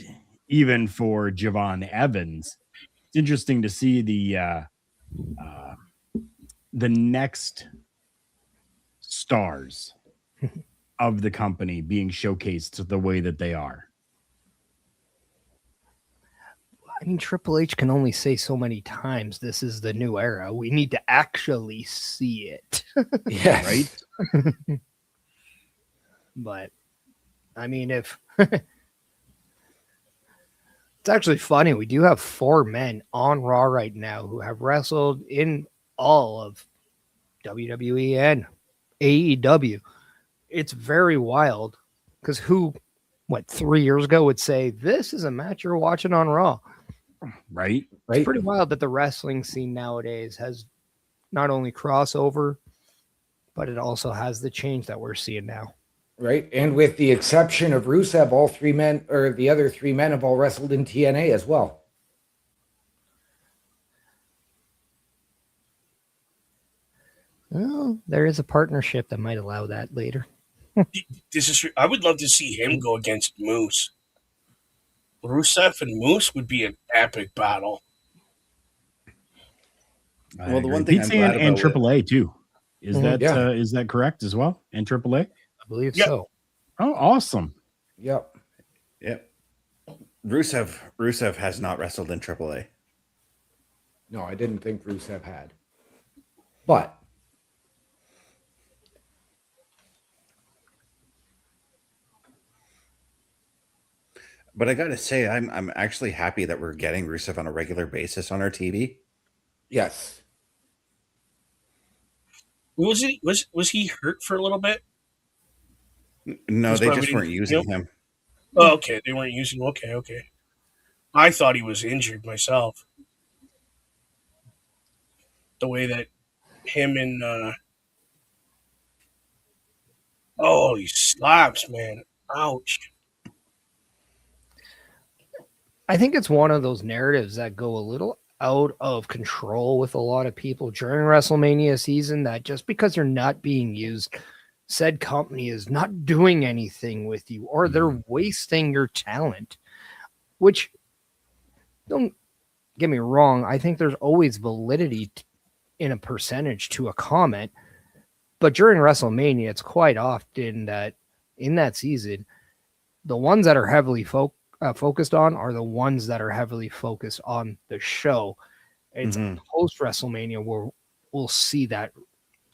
even for Javon Evans. It's interesting to see the next stars of the company being showcased the way that they are. I mean, Triple H can only say so many times, this is the new era. We need to actually see it. Yes. Right? But, I mean, if... It's actually funny. We do have 4 men on Raw right now who have wrestled in all of WWE and AEW. It's very wild because 3 years ago would say, this is a match you're watching on Raw. Right? It's pretty wild that the wrestling scene nowadays has not only crossover, but it also has the change that we're seeing now. Right. And with the exception of Rusev, all 3 men, or the other 3 men, have all wrestled in TNA as well. Well, there is a partnership that might allow that later. I would love to see him go against Moose. Rusev and Moose would be an epic battle. Well, the one thing Pete's I'm saying glad and about AAA too. Is Mhm. is that correct as well? And AAA? I believe Yep. so. Oh, awesome. Yep. Yep. Rusev has not wrestled in AAA. No, I didn't think Rusev had. But But I gotta say, I'm actually happy that we're getting Rusev on a regular basis on our TV. yes. Was he hurt for a little bit? No, That's they why we just didn't weren't see using him? him. Oh, okay. They weren't using him. Okay. I thought he was injured myself. The way that him and he slaps, man. Ouch. I think it's one of those narratives that go a little out of control with a lot of people during WrestleMania season, that just because you're not being used, said company is not doing anything with you, or they're wasting your talent. Which, don't get me wrong, I think there's always validity in a percentage to a comment, but during WrestleMania, it's quite often that in that season, the ones that are heavily focused on are the ones that are heavily focused on the show. It's post WrestleMania where we'll see that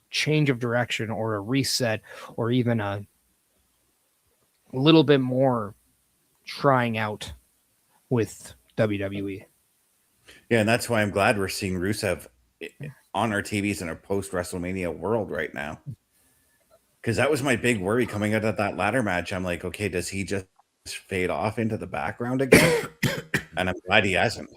change of direction or a reset or even a little bit more trying out with WWE. Yeah, and that's why I'm glad we're seeing Rusev on our TVs in a post WrestleMania world right now. Because that was my big worry coming out of that ladder match. I'm like, okay, does he just fade off into the background again? And I'm glad he hasn't.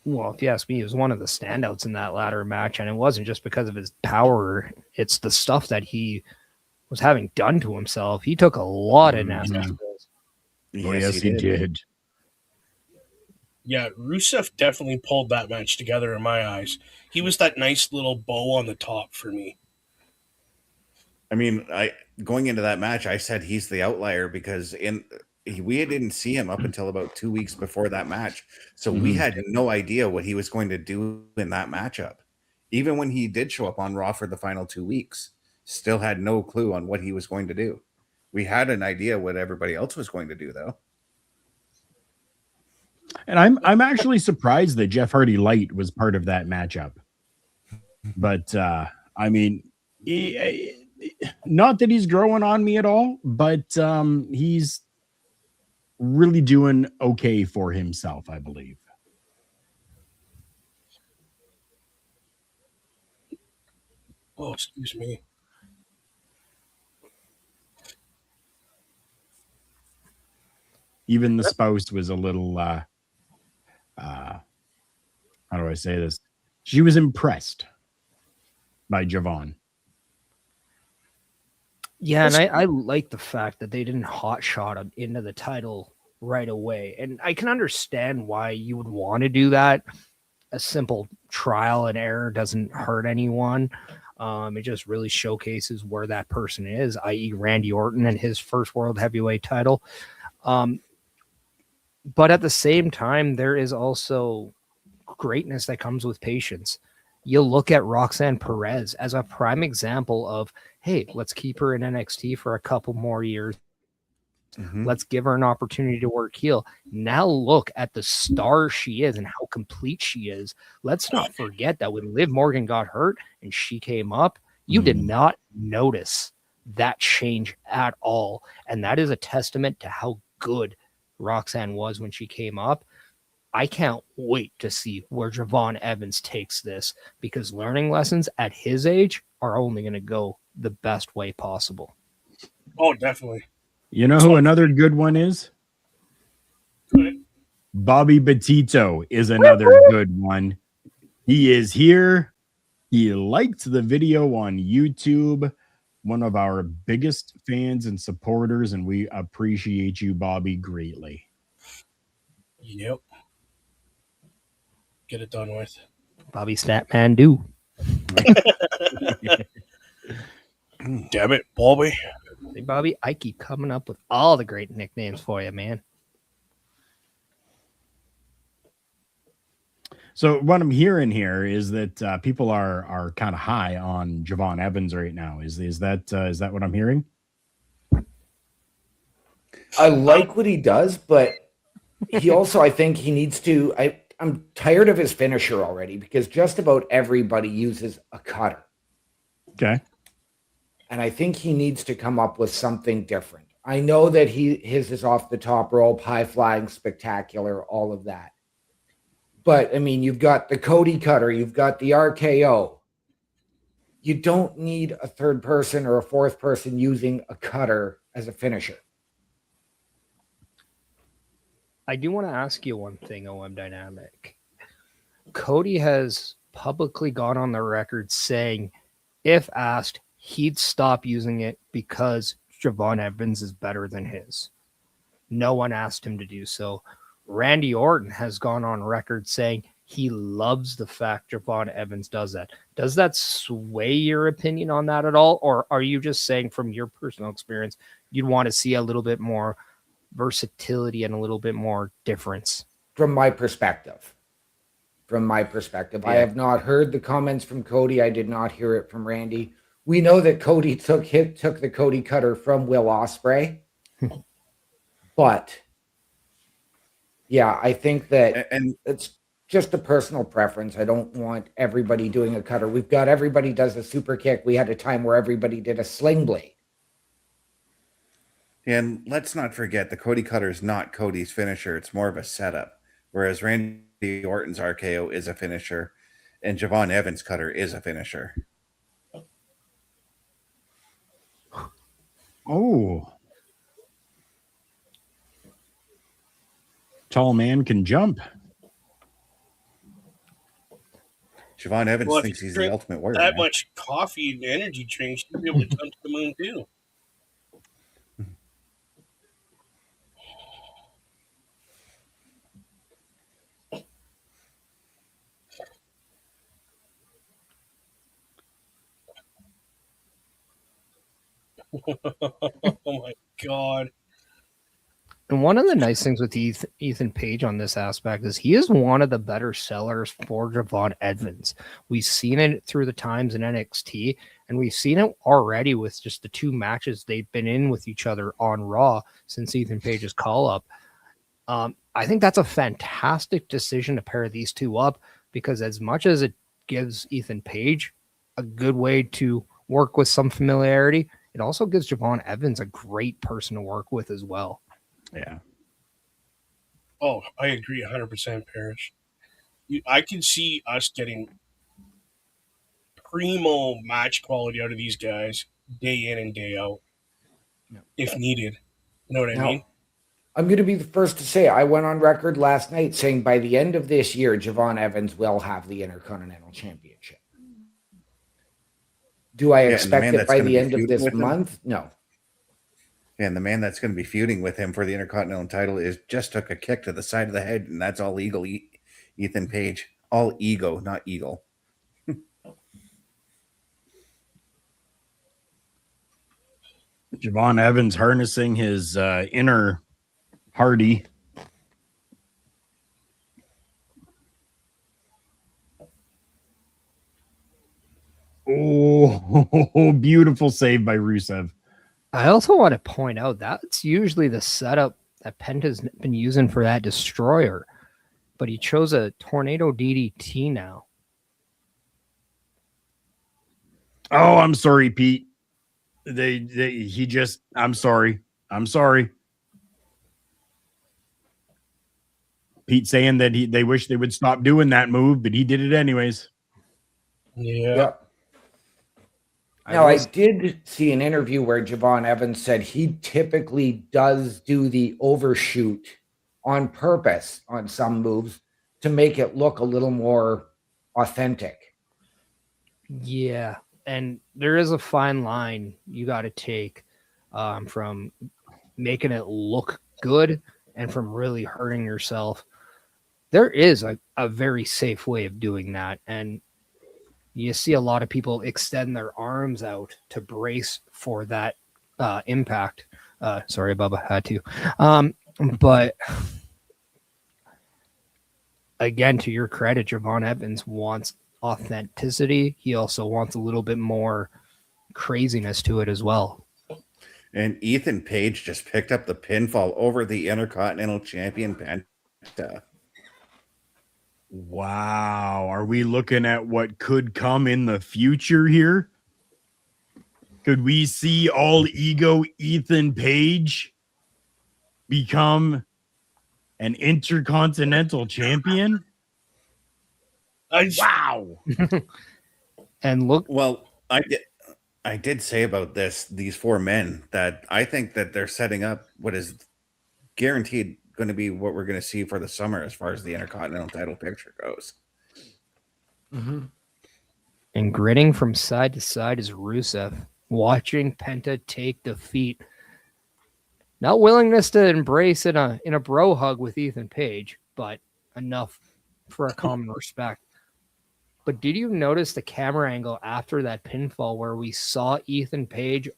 Well, if you ask me, he was one of the standouts in that ladder match, and it wasn't just because of his power. It's the stuff that he was having done to himself. He took a lot of nasty pills. Yes, he did. Yeah, Rusev definitely pulled that match together in my eyes. He was that nice little bow on the top for me. I mean, going into that match, I said he's the outlier because we didn't see him up until about 2 weeks before that match. So we had no idea what he was going to do in that matchup. Even when he did show up on Raw for the final 2 weeks, still had no clue on what he was going to do. We had an idea what everybody else was going to do, though. And I'm actually surprised that Jeff Hardy Light was part of that matchup. But I mean, not that he's growing on me at all, but he's really doing okay for himself, I believe. Oh, excuse me. Even the spouse was a little how do I say this? She was impressed by Javon. Yeah, and I like the fact that they didn't hotshot him into the title right away. And I can understand why you would want to do that. A simple trial and error doesn't hurt anyone. It just really showcases where that person is, i.e. Randy Orton and his first world heavyweight title. But at the same time, there is also greatness that comes with patience. You look at Roxanne Perez as a prime example of, hey, let's keep her in NXT for a couple more years. Let's give her an opportunity to work heel. Now look at the star she is and how complete she is. Let's not forget that when Liv Morgan got hurt and she came up, you did not notice that change at all. And that is a testament to how good Roxanne was when she came up. I can't wait to see where Javon Evans takes this, because learning lessons at his age are only going to go the best way possible. Oh, definitely. You know who another good one is? Bobby Batito is another good one. He is here. He liked the video on YouTube. One of our biggest fans and supporters, and we appreciate you, Bobby, greatly. Yep. Get it done with. Bobby Statman do. Damn it, Bobby. Hey, Bobby, I keep coming up with all the great nicknames for you, man. So what I'm hearing here is that people are kind of high on Javon Evans right now. Is that what I'm hearing? I like what he does, but he also, I think he needs to. I'm tired of his finisher already because just about everybody uses a cutter. Okay. And I think he needs to come up with something different. I know that his is off the top rope, high flying, spectacular, all of that. But I mean, you've got the Cody cutter, you've got the RKO. You don't need a third person or a fourth person using a cutter as a finisher. I do want to ask you one thing, OM Dynamic. Cody has publicly gone on the record saying, if asked, he'd stop using it because Javon Evans is better than his. No one asked him to do so. Randy Orton has gone on record saying he loves the fact Javon Evans does that. Does that sway your opinion on that at all? Or are you just saying from your personal experience, you'd want to see a little bit more versatility and a little bit more difference? From my perspective, I have not heard the comments from Cody. I did not hear it from Randy. We know that Cody took the Cody cutter from Will Ospreay. But yeah, I think that and it's just a personal preference. I don't want everybody doing a cutter. We've got everybody does a super kick. We had a time where everybody did a sling blade. And let's not forget the Cody cutter is not Cody's finisher. It's more of a setup. Whereas Randy Orton's RKO is a finisher and Javon Evans' cutter is a finisher. Oh. Tall man can jump. Javon Evans thinks he's the ultimate warrior. That much coffee and energy drinks, you'll be able to jump to the moon too. Oh my God. And one of the nice things with Ethan Page on this aspect is he is one of the better sellers for Javon Evans. We've seen it through the times in NXT, and we've seen it already with just the 2 matches they've been in with each other on Raw since Ethan Page's call-up. I think that's a fantastic decision to pair these two up, because as much as it gives Ethan Page a good way to work with some familiarity, it also gives Javon Evans a great person to work with as well. Yeah. Oh, I agree 100%, Parrish. I can see us getting primo match quality out of these guys day in and day out, if needed. You know what I mean? I'm going to be the first to say I went on record last night saying by the end of this year, Javon Evans will have the Intercontinental Championship. Do I expect it by the end of this month? No. And the man that's going to be feuding with him for the Intercontinental title just took a kick to the side of the head, and that's all ego, Ethan Page. All ego, not eagle. Javon Evans harnessing his inner Hardy. Oh, beautiful save by Rusev. I also want to point out that's usually the setup that Penta's been using for that destroyer, but he chose a tornado DDT now. Oh, I'm sorry, Pete. I'm sorry. Pete saying that they wish they would stop doing that move, but he did it anyways. Yeah. Now, I did see an interview where Javon Evans said he typically does do the overshoot on purpose on some moves to make it look a little more authentic. Yeah, and there is a fine line you got to take from making it look good and from really hurting yourself. There is a very safe way of doing that, and you see a lot of people extend their arms out to brace for that impact. Sorry, Bubba, had to. But again, to your credit, Javon Evans wants authenticity. He also wants a little bit more craziness to it as well. And Ethan Page just picked up the pinfall over the Intercontinental Champion Penta. Wow. Are we looking at what could come in the future here? Could we see all ego Ethan Page become an Intercontinental Champion? Wow. And look, well, I did say about these four men that I think that they're setting up what is guaranteed going to be what we're going to see for the summer as far as the Intercontinental title picture goes. Mm-hmm. And grinning from side to side is Rusev, watching Penta take defeat. Not willingness to embrace in a bro hug with Ethan Page, but enough for a common respect. But did you notice the camera angle after that pinfall where we saw Ethan Page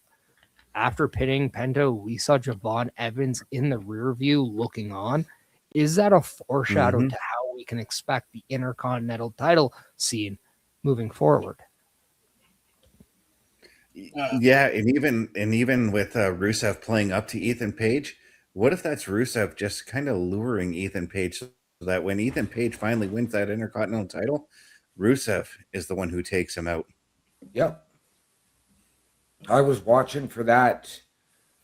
after pinning Penta? We saw Javon Evans in the rear view looking on. Is that a foreshadow to how we can expect the Intercontinental title scene moving forward? Yeah, and even with Rusev playing up to Ethan Page, what if that's Rusev just kind of luring Ethan Page so that when Ethan Page finally wins that Intercontinental title, Rusev is the one who takes him out? Yep. I was watching for that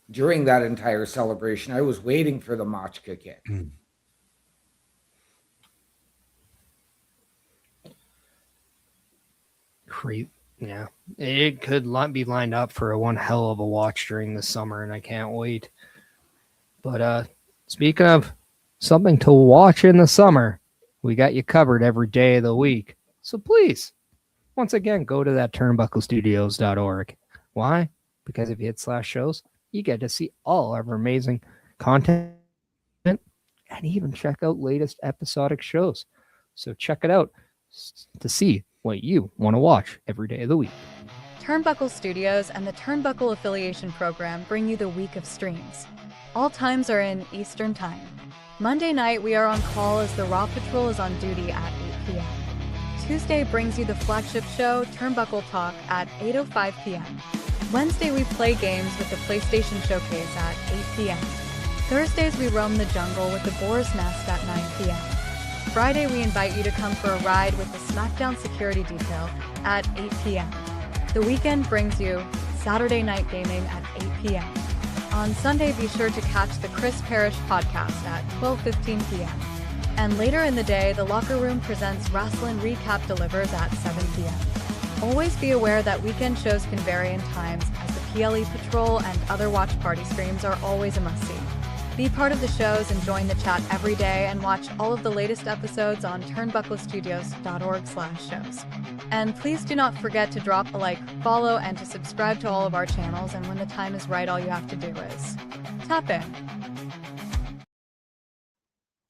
during that entire celebration. I was waiting for the Machka kick. Yeah, it could be lined up for one hell of a watch during the summer, and I can't wait. But speaking of something to watch in the summer, we got you covered every day of the week. So please, once again, go to that turnbucklestudios.org. Why? Because if you hit /shows, you get to see all our amazing content and even check out latest episodic shows. So check it out to see what you want to watch every day of the week. Turnbuckle Studios and the Turnbuckle Affiliation Program bring you the week of streams. All times are in Eastern Time. Monday night, we are on call as the Raw Patrol is on duty at 8 p.m. Tuesday brings you the flagship show, Turnbuckle Talk, at 8:05 p.m. Wednesday, we play games with the PlayStation Showcase at 8 p.m. Thursdays, we roam the jungle with the Boar's Nest at 9 p.m. Friday, we invite you to come for a ride with the SmackDown Security Detail at 8 p.m. The weekend brings you Saturday Night Gaming at 8 p.m. On Sunday, be sure to catch the Chris Parrish podcast at 12:15 p.m. And later in the day, the Locker Room presents Wrestling Recap Delivers at 7 p.m. Always be aware that weekend shows can vary in times, as the PLE Patrol and other watch party streams are always a must-see. Be part of the shows and join the chat every day and watch all of the latest episodes on turnbucklestudios.org/shows. And please do not forget to drop a like, follow, and to subscribe to all of our channels, and when the time is right, all you have to do is tap in.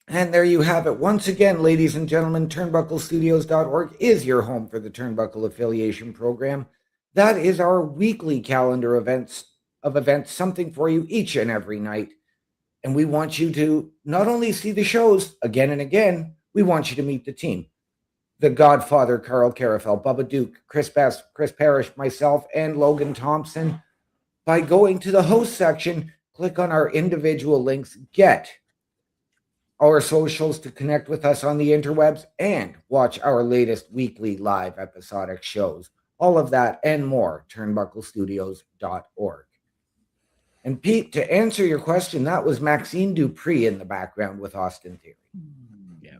And there you have it. Once again, ladies and gentlemen, turnbucklestudios.org is your home for the Turnbuckle Affiliation Program. That is our weekly calendar of events, something for you each and every night. And we want you to not only see the shows again and again, we want you to meet the team. The Godfather, Carl Carafel, Bubba Duke, Chris Best, Chris Parrish, myself, and Logan Thompson. By going to the host section, click on our individual links, get our socials to connect with us on the interwebs, and watch our latest weekly live episodic shows. All of that and more, turnbucklestudios.org. And Pete, to answer your question, that was Maxine Dupree in the background with Austin Theory. Yeah.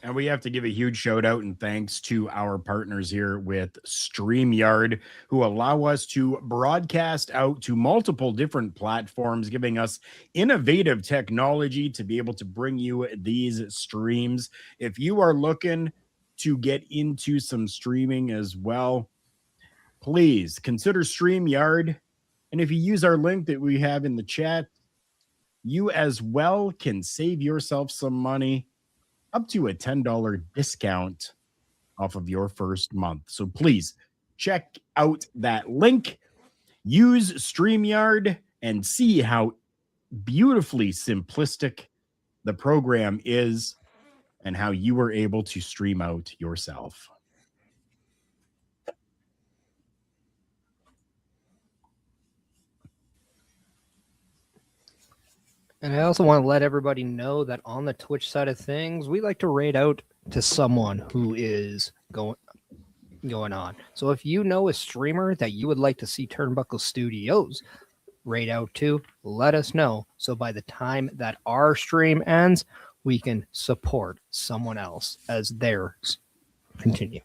And we have to give a huge shout out and thanks to our partners here with StreamYard, who allow us to broadcast out to multiple different platforms, giving us innovative technology to be able to bring you these streams. If you are looking to get into some streaming as well, please consider StreamYard. And if you use our link that we have in the chat, you as well can save yourself some money, up to a $10 discount off of your first month. So please check out that link. Use StreamYard and see how beautifully simplistic the program is and how you were able to stream out yourself. And I also want to let everybody know that on the Twitch side of things, we like to raid out to someone who is going on. So if you know a streamer that you would like to see Turnbuckle Studios raid out to, let us know. So by the time that our stream ends, we can support someone else as theirs continue.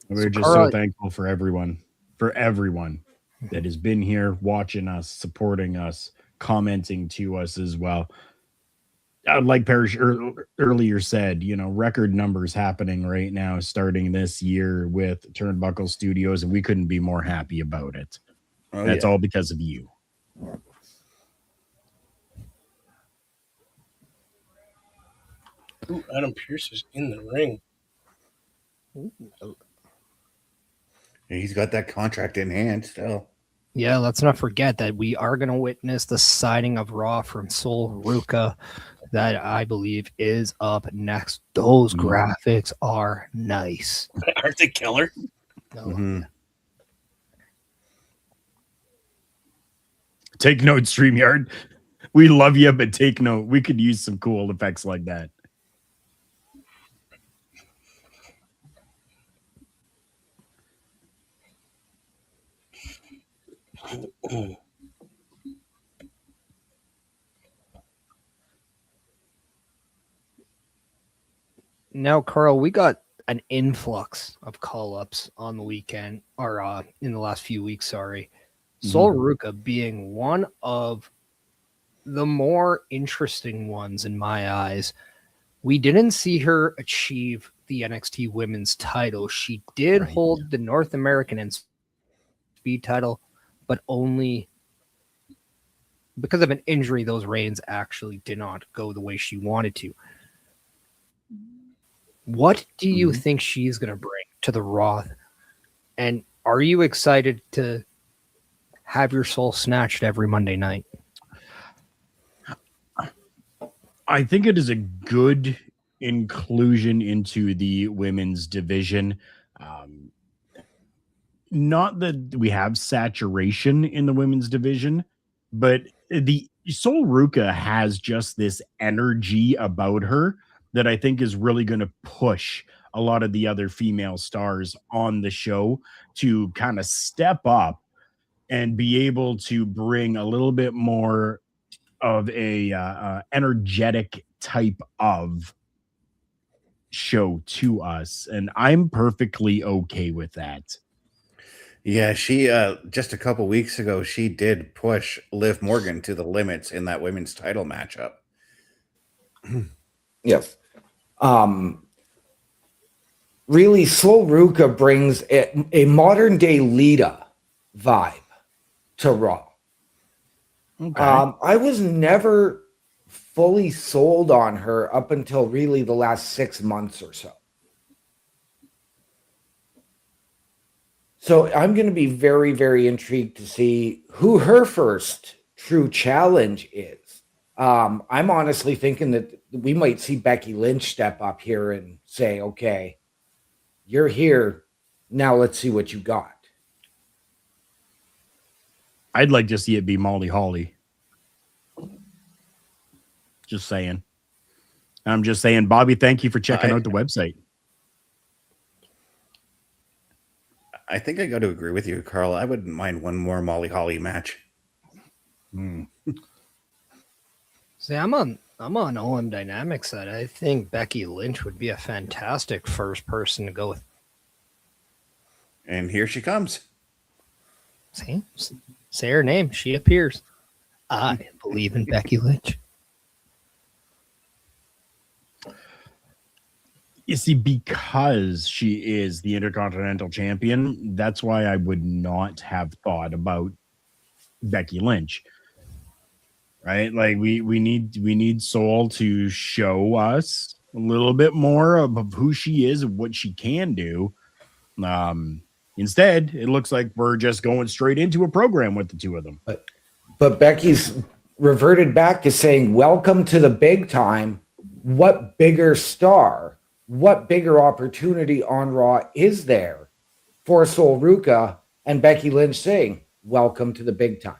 We're just so thankful for everyone that has been here watching us, supporting us, commenting to us as well. Like Parrish earlier said, record numbers happening right now, starting this year with Turnbuckle Studios, and we couldn't be more happy about it. That's all because of you. Ooh, Adam Pearce is in the ring. He's got that contract in hand still. Yeah, let's not forget that we are going to witness the signing of Raw from Sol Ruka that I believe is up next. Those graphics are nice. Aren't they killer? No. Mm-hmm. Take note, StreamYard. We love you, but take note. We could use some cool effects like that. Now, Carl, we got an influx of call-ups on the weekend, or in the last few weeks, sorry. Sol Ruka being one of the more interesting ones in my eyes. We didn't see her achieve the NXT Women's title. She did hold the North American and Speed title, but only because of an injury. Those reigns actually did not go the way she wanted to. What do you think she's going to bring to the Raw? And are you excited to have your soul snatched every Monday night? I think it is a good inclusion into the women's division. Not that we have saturation in the women's division, but the Sol Ruka has just this energy about her that I think is really going to push a lot of the other female stars on the show to kind of step up and be able to bring a little bit more of a energetic type of show to us. And I'm perfectly okay with that. Yeah, she just a couple weeks ago, she did push Liv Morgan to the limits in that women's title matchup. Yes. Really, Sol Ruka brings a modern day Lita vibe to Raw. Okay. I was never fully sold on her up until really the last 6 months or so. So I'm going to be very, very intrigued to see who her first true challenge is. I'm honestly thinking that we might see Becky Lynch step up here and say, okay, you're here. Now let's see what you got. I'd like to see it be Molly Holly. Just saying. I'm just saying, Bobby, thank you for checking out the website. I think I got to agree with you, Carl. I wouldn't mind one more Molly Holly match. See, I'm on OM Dynamics side. I think Becky Lynch would be a fantastic first person to go with. And here she comes. See, say her name. She appears. I believe in Becky Lynch. You see, because she is the Intercontinental Champion, that's why I would not have thought about Becky Lynch. right? Like we need Soul to show us a little bit more of who she is and what she can do. Instead, it looks like we're just going straight into a program with the two of them. But Becky's reverted back to saying, "Welcome to the big time." What bigger star, what bigger opportunity on Raw is there for Sol Ruca and Becky Lynch saying, "Welcome to the big time"?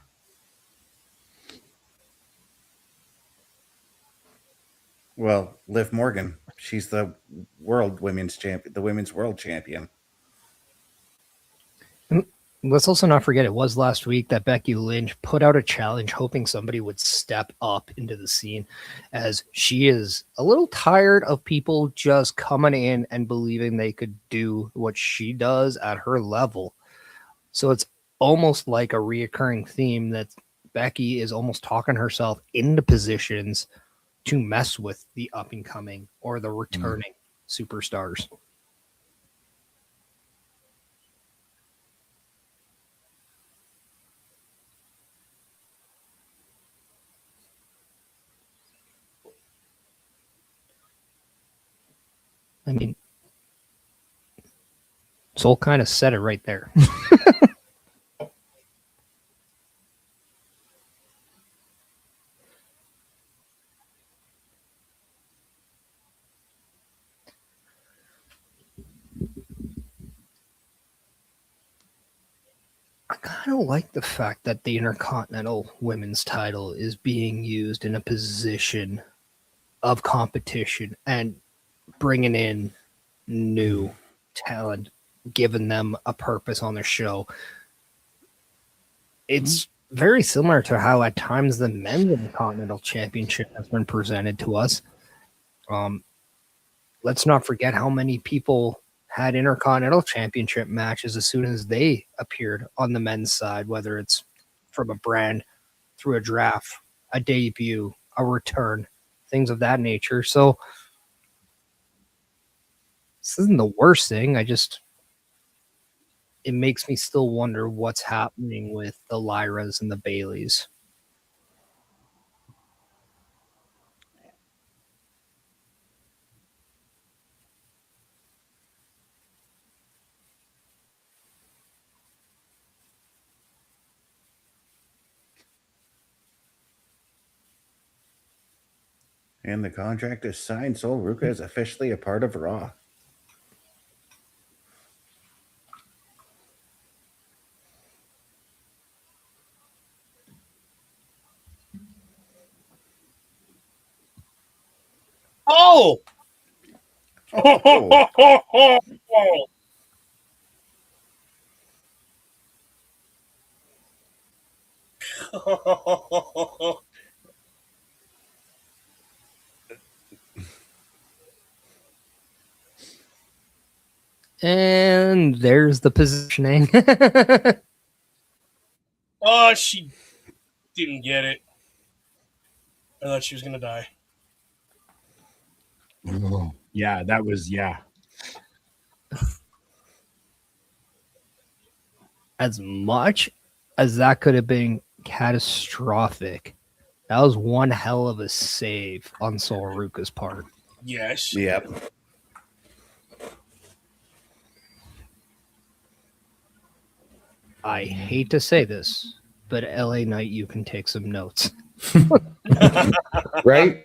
Well, Liv Morgan, she's the world women's champion, the women's world champion. Let's also not forget it was last week that Becky Lynch put out a challenge hoping somebody would step up into the scene, as she is a little tired of people just coming in and believing they could do what she does at her level. So it's almost like a reoccurring theme that Becky is almost talking herself into positions to mess with the up and coming or the returning superstars. I mean, Soul kind of said it right there. I kind of like the fact that the Intercontinental Women's title is being used in a position of competition and bringing in new talent, giving them a purpose on the show. It's very similar to how at times the men's Intercontinental Championship has been presented to us. Let's not forget how many people had Intercontinental Championship matches as soon as they appeared on the men's side, whether it's from a brand, through a draft, a debut, a return, things of that nature. So this isn't the worst thing. It makes me still wonder what's happening with the Lyras and the Baileys. And the contract is signed. Sol Ruca is officially a part of Raw. Oh! And there's the positioning. Oh, she didn't get it. I thought she was going to die. Yeah, that was, yeah. As much as that could have been catastrophic, that was one hell of a save on Sol Ruca's part. Yes. Yep. I hate to say this, but LA Knight, you can take some notes. Right?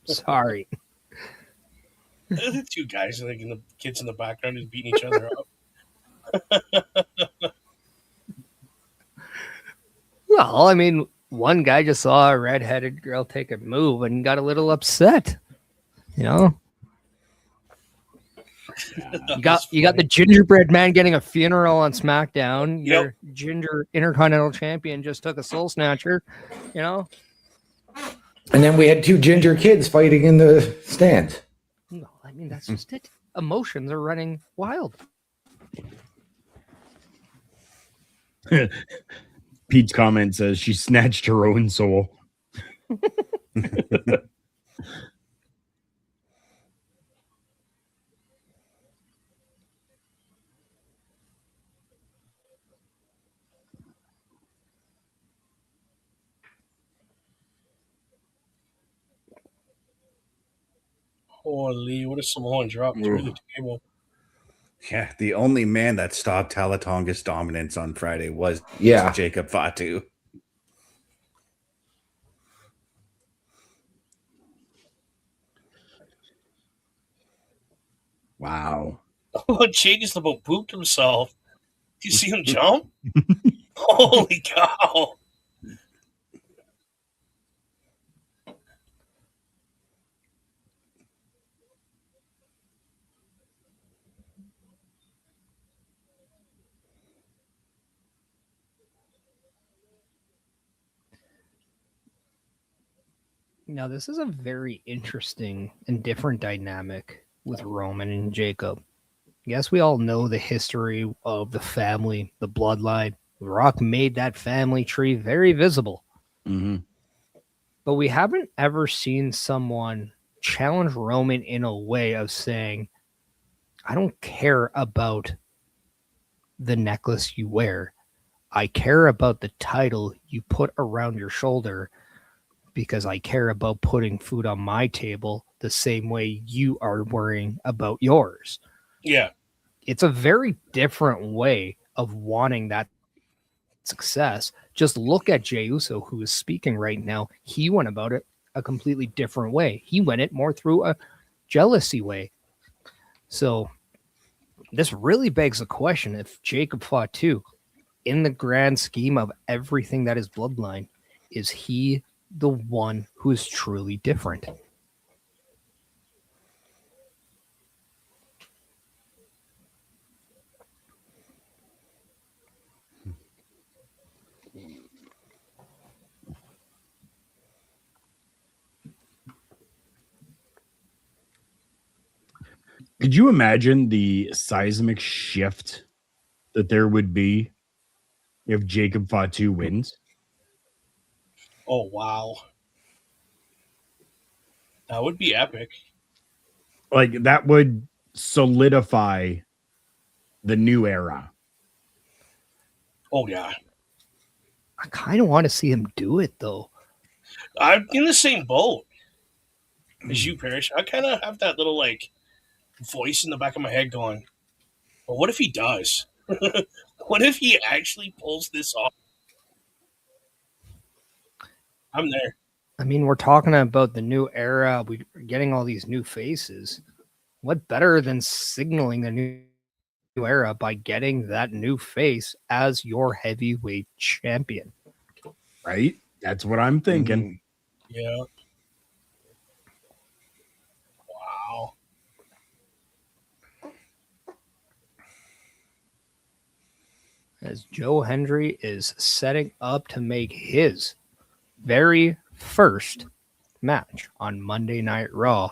Sorry. The two guys, like, and the kids in the background is beating each other up. Well, I mean, one guy just saw a redheaded girl take a move and got a little upset. You know? You got the gingerbread man getting a funeral on SmackDown. Your ginger Intercontinental Champion just took a soul snatcher, you know? And then we had two ginger kids fighting in the stands. No, I mean, that's just it. Emotions are running wild. Pete's comment says she snatched her own soul. Holy, what a Samoan drop through the table. Yeah, the only man that stopped Talatonga's dominance on Friday was Yeah. Jacob Fatu. Wow. Oh, Jake just about pooped himself. Do you see him jump? Holy cow. Now, this is a very interesting and different dynamic with Roman and Jacob. Yes, we all know the history of the family, the bloodline. The Rock made that family tree very visible. Mm-hmm. But we haven't ever seen someone challenge Roman in a way of saying, I don't care about the necklace you wear. I care about the title you put around your shoulder because I care about putting food on my table the same way you are worrying about yours. Yeah. It's a very different way of wanting that success. Just look at Jey Uso, who is speaking right now. He went about it a completely different way. He went it more through a jealousy way. So this really begs the question if Jacob Fatu, in the grand scheme of everything that is bloodline, is he the one who is truly different? Could you imagine the seismic shift that there would be if Jacob Fatu wins? Oh, wow. That would be epic. Like, that would solidify the new era. Oh, yeah. I kind of want to see him do it, though. I'm in the same boat as you, Parrish. I kind of have that little, like, voice in the back of my head going, but what if he does? What if he actually pulls this off? I'm there. I mean, we're talking about the new era. We're getting all these new faces. What better than signaling the new era by getting that new face as your heavyweight champion? Right? That's what I'm thinking. Yeah. Wow. As Joe Hendry is setting up to make his very first match on Monday Night Raw.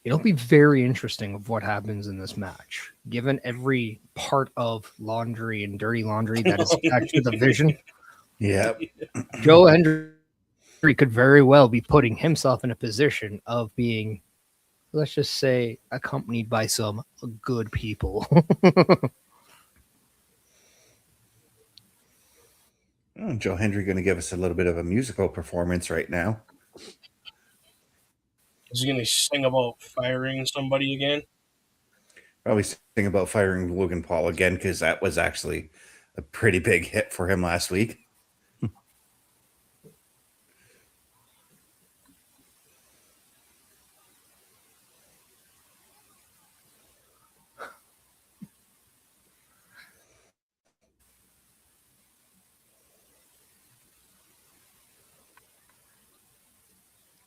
It'll be very interesting of what happens in this match, given every part of laundry and dirty laundry that is attached to the vision. Yep. Joe Hendry could very well be putting himself in a position of being, let's just say, accompanied by some good people. Oh, Joe Hendry going to give us a little bit of a musical performance right now. Is he going to sing about firing somebody again? Probably sing about firing Logan Paul again because that was actually a pretty big hit for him last week.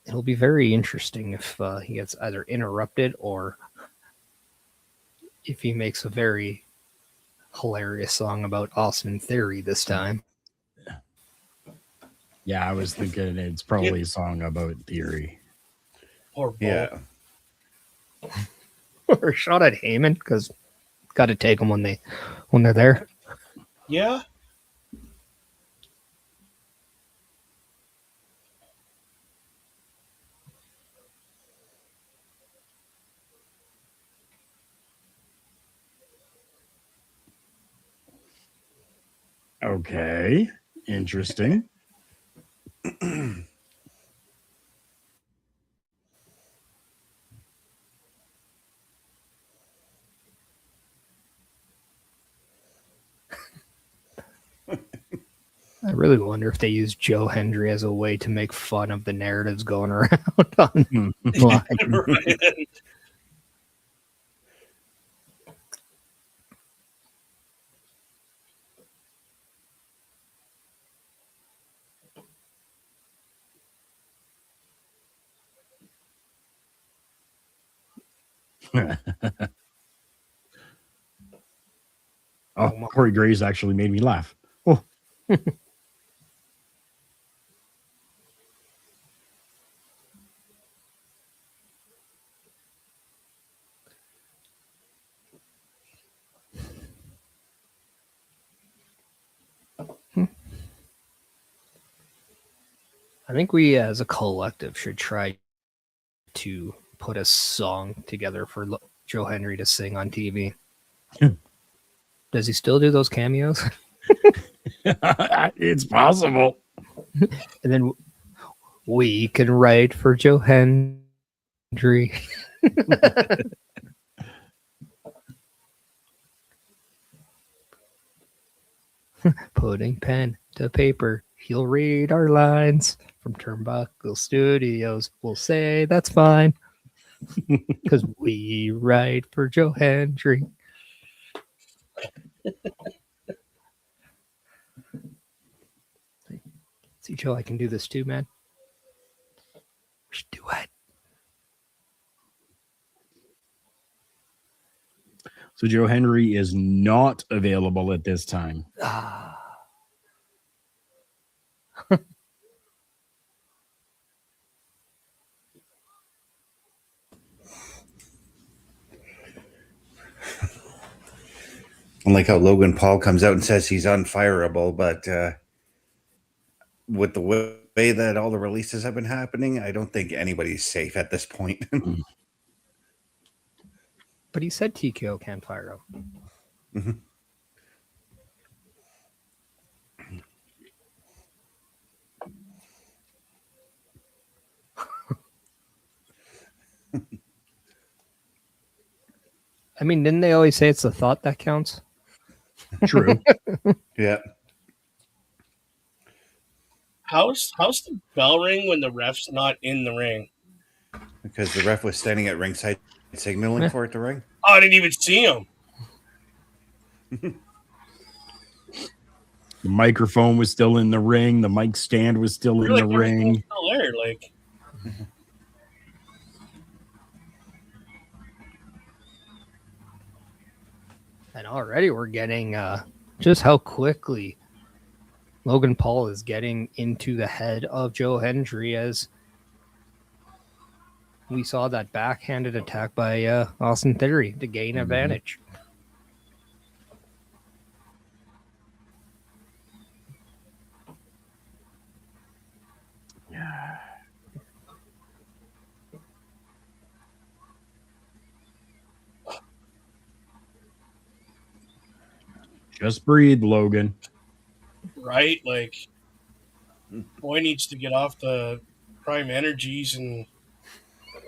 It'll be very interesting if he gets either interrupted or if he makes a very hilarious song about Austin Theory this time. Yeah, I was thinking it's probably a song about Theory. Or Yeah. Or a shot at Heyman, because got to take them when they're there. Yeah. Okay. Interesting. I really wonder if they use Joe Hendry as a way to make fun of the narratives going around online. Right. Oh, Corey Graves actually made me laugh. Oh. I think we as a collective should try to put a song together for Joe Henry to sing on TV. Does he still do those cameos? It's possible. And then we can write for Joe Hendry. Putting pen to paper, he'll read our lines from Turnbuckle Studios. We'll say that's fine because we write for Joe Hendry. See, Joe, I can do this too, man. We should do it. So Joe Henry is not available at this time. Like how Logan Paul comes out and says he's unfireable, but with the way that all the releases have been happening, I don't think anybody's safe at this point. But he said TKO can't fire him. Mm-hmm. I mean, didn't they always say it's the thought that counts? True. Yeah. How's the bell ring when the ref's not in the ring? Because the ref was standing at ringside signaling for it to ring. Oh, I didn't even see him. The microphone was still in the ring. The mic stand was still in the ring. Still there, like. And already we're getting just how quickly Logan Paul is getting into the head of Joe Hendry as we saw that backhanded attack by Austin Theory to gain advantage. Yeah. Just breathe, Logan. Right? Like, boy needs to get off the prime energies and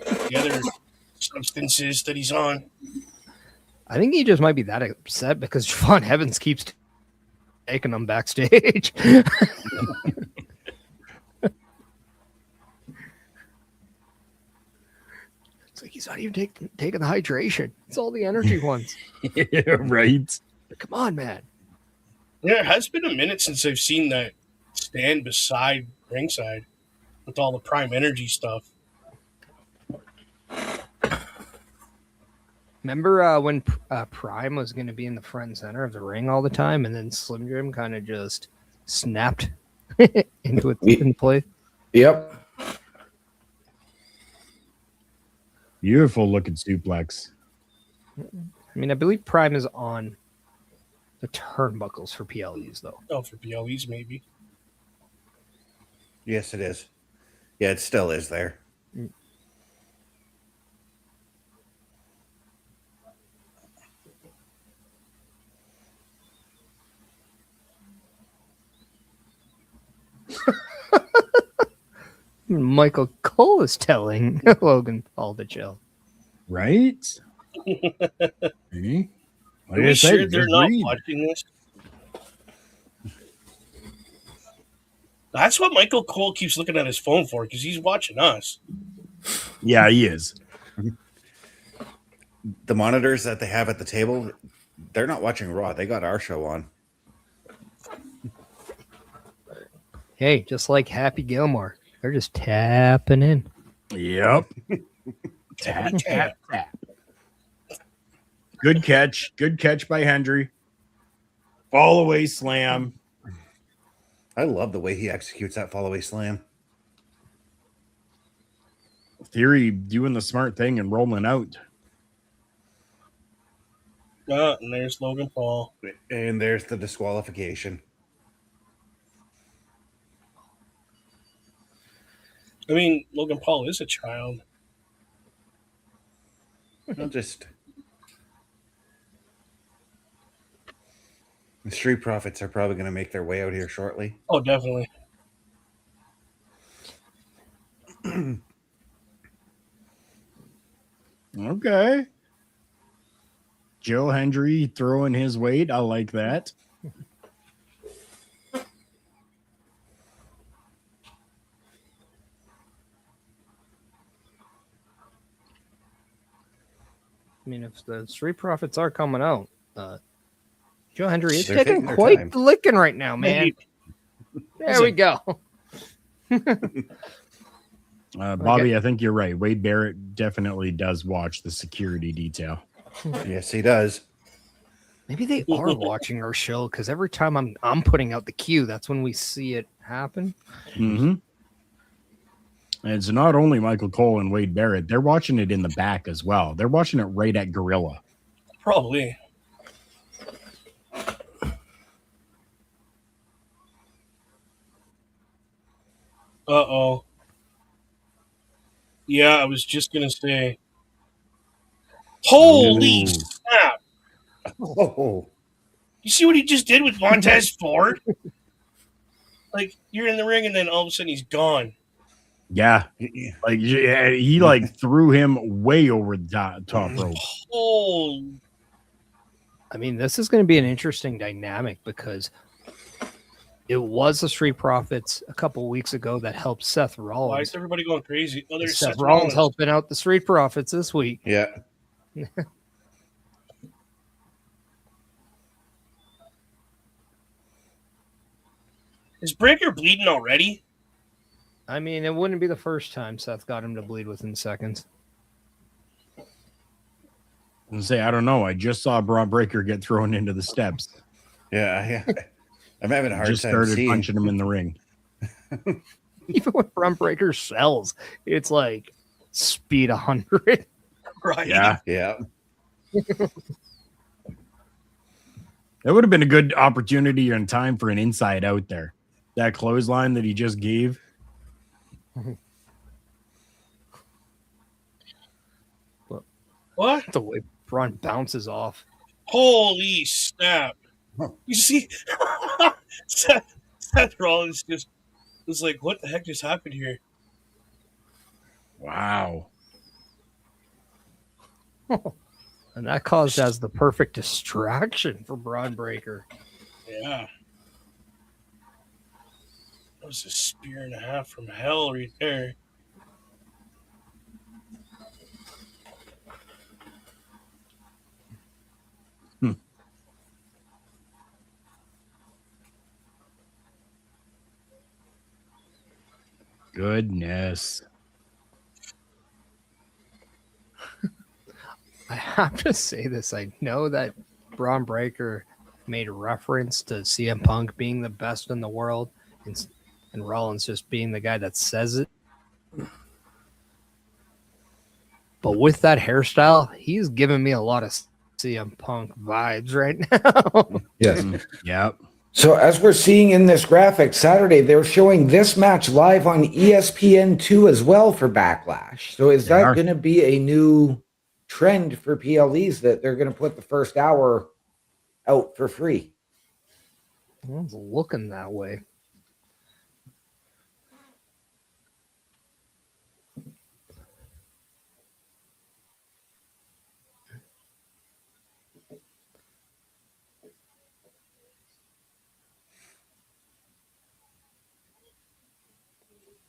the other substances that he's on. I think he just might be that upset because Javon Evans keeps taking him backstage. It's like he's not even taking the hydration. It's all the energy ones. Right. Come on, man. Yeah, it has been a minute since I've seen that stand beside ringside with all the prime energy stuff. Remember when Prime was going to be in the front and center of the ring all the time, and then Slim Jim kind of just snapped into it in place? Yep. Beautiful looking suplex. I mean, I believe Prime is on the turnbuckles for PLEs, though. Oh, for PLEs, maybe. Yes, it is. Yeah, it still is there. Michael Cole is telling Logan Paul to chill. Right? Are we sure they're not watching this? That's what Michael Cole keeps looking at his phone for, because he's watching us. Yeah, he is. The monitors that they have at the table, they're not watching Raw. They got our show on. Hey, just like Happy Gilmore, they're just tapping in. Yep. Tap, tap, tap. Good catch. Good catch by Hendry. Fall away slam. I love the way he executes that fall away slam. Theory doing the smart thing and rolling out. And there's Logan Paul. And there's the disqualification. I mean, Logan Paul is a child. I'll just... The Street Profits are probably going to make their way out here shortly. Oh, definitely. Okay. Joe Hendry throwing his weight. I like that. I mean, if the Street Profits are coming out, Joe Hendry is They're taking taking their quite time. the licking right now, man. There we go. Bobby, I think you're right. Wade Barrett definitely does watch the security detail. Yes, he does. Maybe they are watching our show because every time I'm putting out the cue, that's when we see it happen. Mm-hmm. And it's not only Michael Cole and Wade Barrett. They're watching it in the back as well. They're watching it right at Gorilla. Probably. Uh-oh. Yeah, I was just going to say. Holy Ooh. snap. Oh, You see what he just did with Montez Ford? Like, you're in the ring and then all of a sudden he's gone. Yeah. Like he like threw him way over the top rope. Oh. I mean, this is going to be an interesting dynamic because it was the Street Profits a couple weeks ago that helped Seth Rollins. Why is everybody going crazy? Oh, there's Seth Rollins helping out the Street Profits this week. yeah. Is Breaker bleeding already? I mean, it wouldn't be the first time Seth got him to bleed within seconds. And say, I don't know. I just saw Braun Breaker get thrown into the steps. Yeah. I'm having a hard Just time started seeing. punching him in the ring. Even when Braun Breaker sells, it's like speed 100. Right. Yeah. Yeah. That would have been a good opportunity and time for an inside out there. That clothesline that he just gave. What? The way Braun bounces off. Holy snap. You see, Seth Rollins just was like, what the heck just happened here? Wow. And that caused as the perfect distraction for Braun Breaker. Yeah. That was a spear and a half from hell right there. Goodness. I have to say this. I know that Braun Breaker made reference to CM Punk being the best in the world and Rollins just being the guy that says it. But with that hairstyle, he's giving me a lot of CM Punk vibes right now. Yes. Yep. So as we're seeing in this graphic, Saturday, they're showing this match live on ESPN2 as well for Backlash. So is that going to be a new trend for PLEs that they're going to put the first hour out for free? Well, it's looking that way.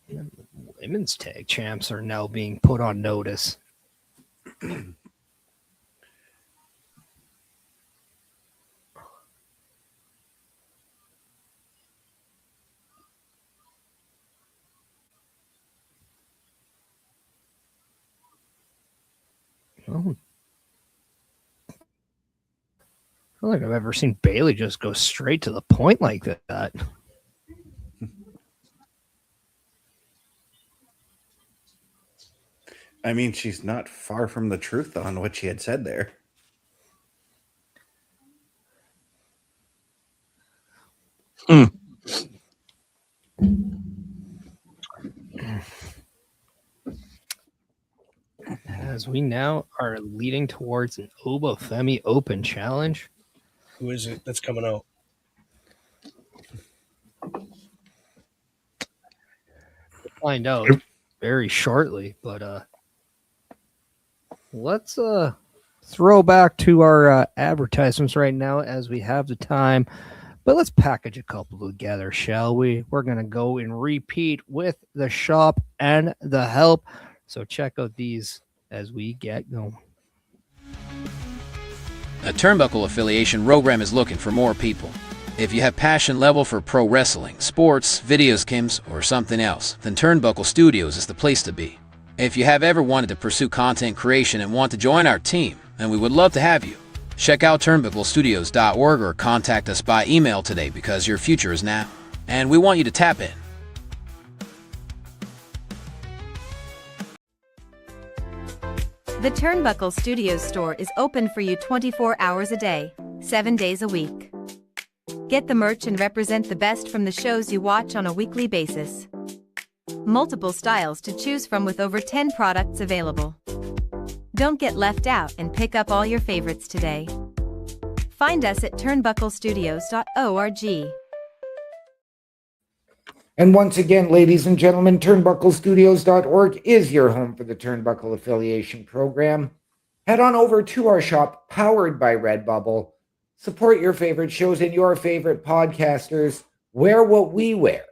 Women's tag champs are now being put on notice. Oh. I don't think I've ever seen Bailey just go straight to the point like that. I mean, she's not far from the truth on what she had said there. As we now are leading towards an Obafemi Open Challenge. Who is it that's coming out? We'll find out very shortly, but let's throw back to our advertisements right now as we have the time. But let's package a couple together, shall we? We're going to go and repeat with the shop and the help. So check out these as we get going. A Turnbuckle Affiliation program is looking for more people. If you have passion level for pro wrestling, sports, videos, Kims, or something else, then Turnbuckle Studios is the place to be. If you have ever wanted to pursue content creation and want to join our team, then we would love to have you. Check out turnbucklestudios.org or contact us by email today because your future is now, and we want you to tap in. The Turnbuckle Studios store is open for you 24 hours a day, 7 days a week. Get the merch and represent the best from the shows you watch on a weekly basis. Multiple styles to choose from with over 10 products available. Don't get left out and pick up all your favorites today. Find us at turnbucklestudios.org. And once again, ladies and gentlemen, turnbucklestudios.org is your home for the Turnbuckle Affiliation Program. Head on over to our shop, powered by Redbubble. Support your favorite shows and your favorite podcasters. Wear what we wear.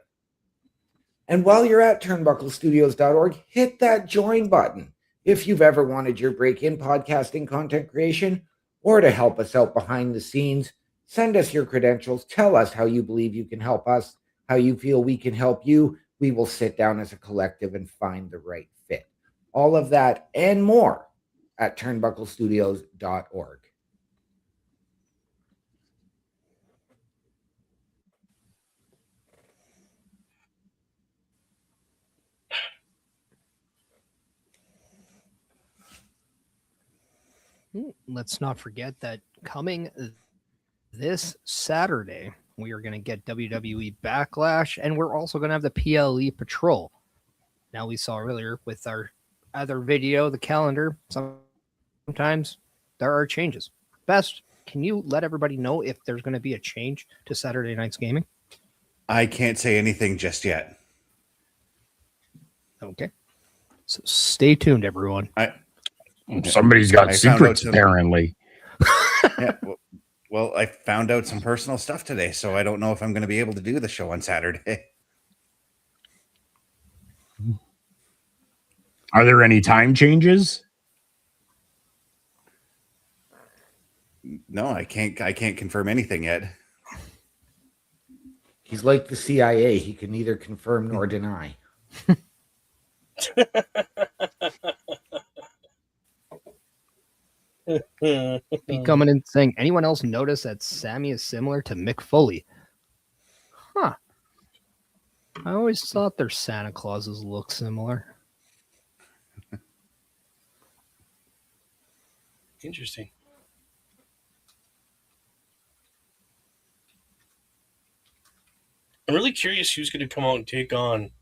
And while you're at turnbucklestudios.org, hit that join button. If you've ever wanted your break in podcasting content creation or to help us out behind the scenes, send us your credentials. Tell us how you believe you can help us, how you feel we can help you. We will sit down as a collective and find the right fit. All of that and more at turnbucklestudios.org. Let's not forget that coming this Saturday, we are going to get WWE Backlash, and we're also going to have the PLE Patrol. Now, we saw earlier with our other video, the calendar, sometimes there are changes. Best, can you let everybody know if there's going to be a change to Saturday night's gaming? I can't say anything just yet. Okay. So stay tuned, everyone. Somebody's got secrets, apparently. Yeah, well, I found out some personal stuff today, so I don't know if I'm going to be able to do the show on Saturday. Are there any time changes? No, I can't confirm anything yet. He's like the CIA. He can neither confirm nor deny. Be coming in saying, anyone else notice that Sammy is similar to Mick Foley? Huh. I always thought their Santa Clauses look similar. Interesting. I'm really curious who's going to come out and take on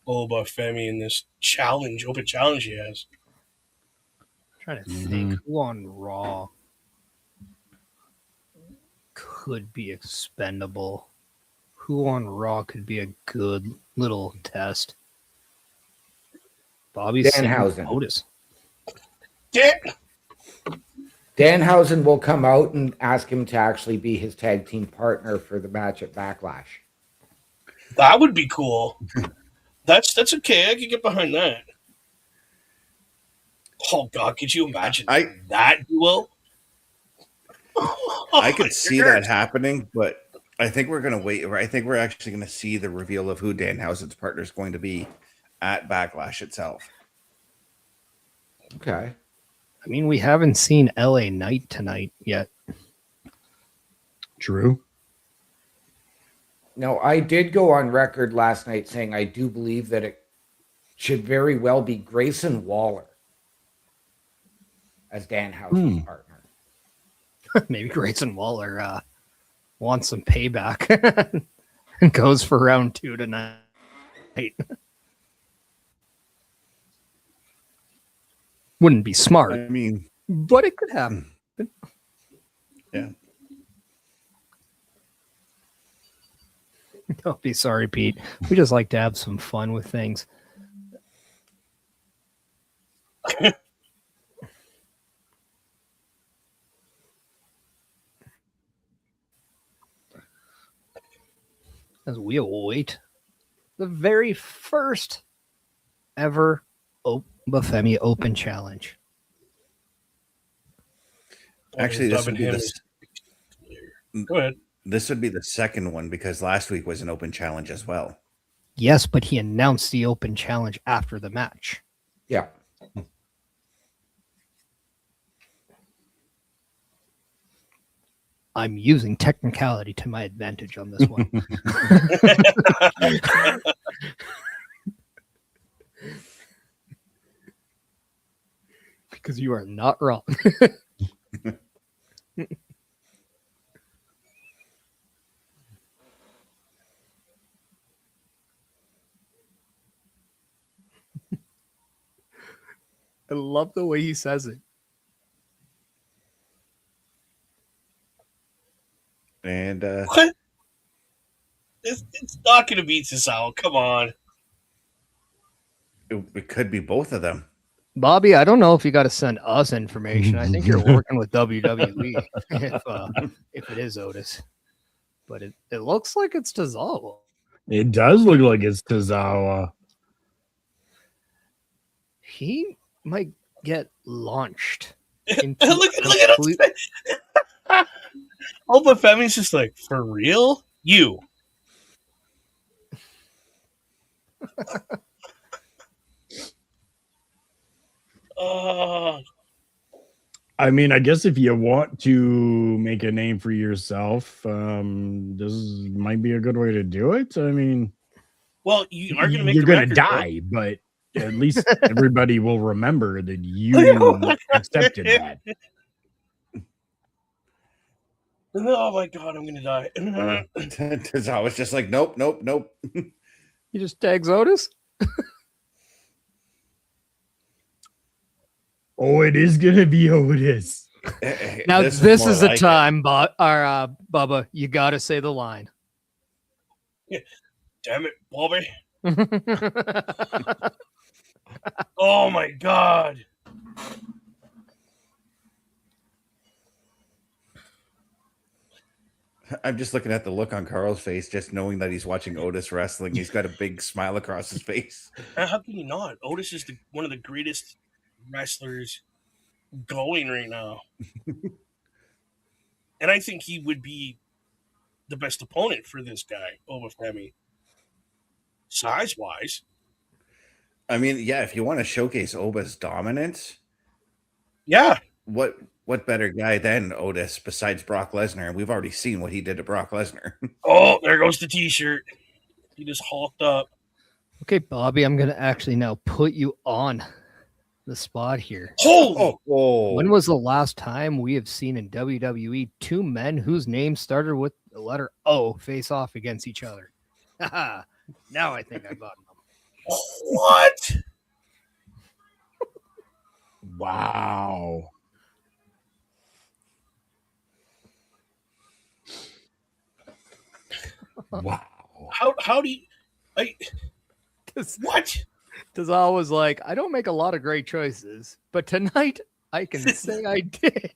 Obafemi in this challenge, open challenge he has. Trying to think who on Raw could be expendable. Who on Raw could be a good little test? Bobby Danhausen. Otis. Danhausen will come out and ask him to actually be his tag team partner for the match at Backlash. That would be cool. That's okay. I can get behind that. Oh God, could you imagine that duel? I could see that happening, but I think we're going to wait. I think we're actually going to see the reveal of who Danhausen's partner is going to be at Backlash itself. Okay. I mean, we haven't seen LA Knight tonight yet. True. Now, I did go on record last night saying I do believe that it should very well be Grayson Waller as Danhausen's partner. Maybe Grayson Waller wants some payback and goes for round 2 tonight. Wouldn't be smart. I mean, but it could happen. Yeah. Don't be sorry, Pete. We just like to have some fun with things. As we await the very first ever Bafemi Open Challenge. Actually, this would be Go ahead. This would be the second one because last week was an open challenge as well. Yes, but he announced the Open Challenge after the match. Yeah. I'm using technicality to my advantage on this one. Because you are not wrong. I love the way he says it. And what? It's not going to be Cesaro. Come on. It could be both of them. Bobby, I don't know if you got to send us information. I think you're working with WWE if it is Otis. But it looks like it's Tozawa. It does look like it's Tozawa. He might get launched. Look at him. Oba Femi's just like, for real? You. I mean, I guess if you want to make a name for yourself, this might be a good way to do it. I mean, well, you are going to make you're going to record, die, but at least everybody will remember that you accepted that. Oh my God, I'm going to die. I was just like, nope. He just tags Otis? Oh, it is going to be Otis. Now, this is the time, Bubba, you got to say the line. Yeah. Damn it, Bobby. Oh my God. I'm just looking at the look on Carl's face, just knowing that he's watching Otis wrestling. He's got a big smile across his face. How can you not? Otis is one of the greatest wrestlers going right now. And I think he would be the best opponent for this guy, Obafemi. Size-wise. I mean, yeah, if you want to showcase Oba's dominance, yeah. What better guy than Otis besides Brock Lesnar? We've already seen what he did to Brock Lesnar. Oh, there goes the T-shirt. He just hulked up. Okay, Bobby, I'm going to actually now put you on the spot here. Oh! When was the last time we have seen in WWE 2 men whose names started with the letter O face off against each other? Now I think I got them. What? Wow. Wow. How do you what? Tozawa was like, I don't make a lot of great choices, but tonight I can say I did.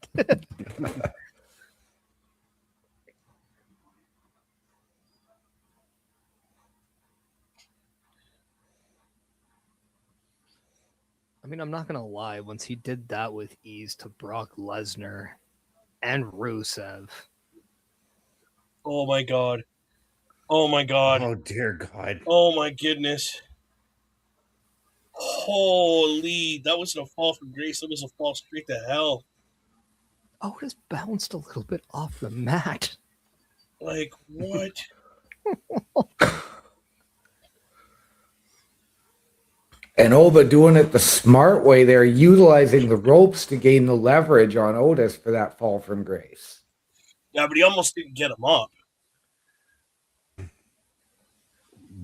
mean, I'm not going to lie. Once he did that with ease to Brock Lesnar and Rusev. Oh my god. Oh my god. Oh dear God. Oh my goodness. Holy, that wasn't a fall from grace. That was a fall straight to hell. Otis bounced a little bit off the mat. Like, what? And Oba doing it the smart way there, utilizing the ropes to gain the leverage on Otis for that fall from grace. Yeah, but he almost didn't get him up.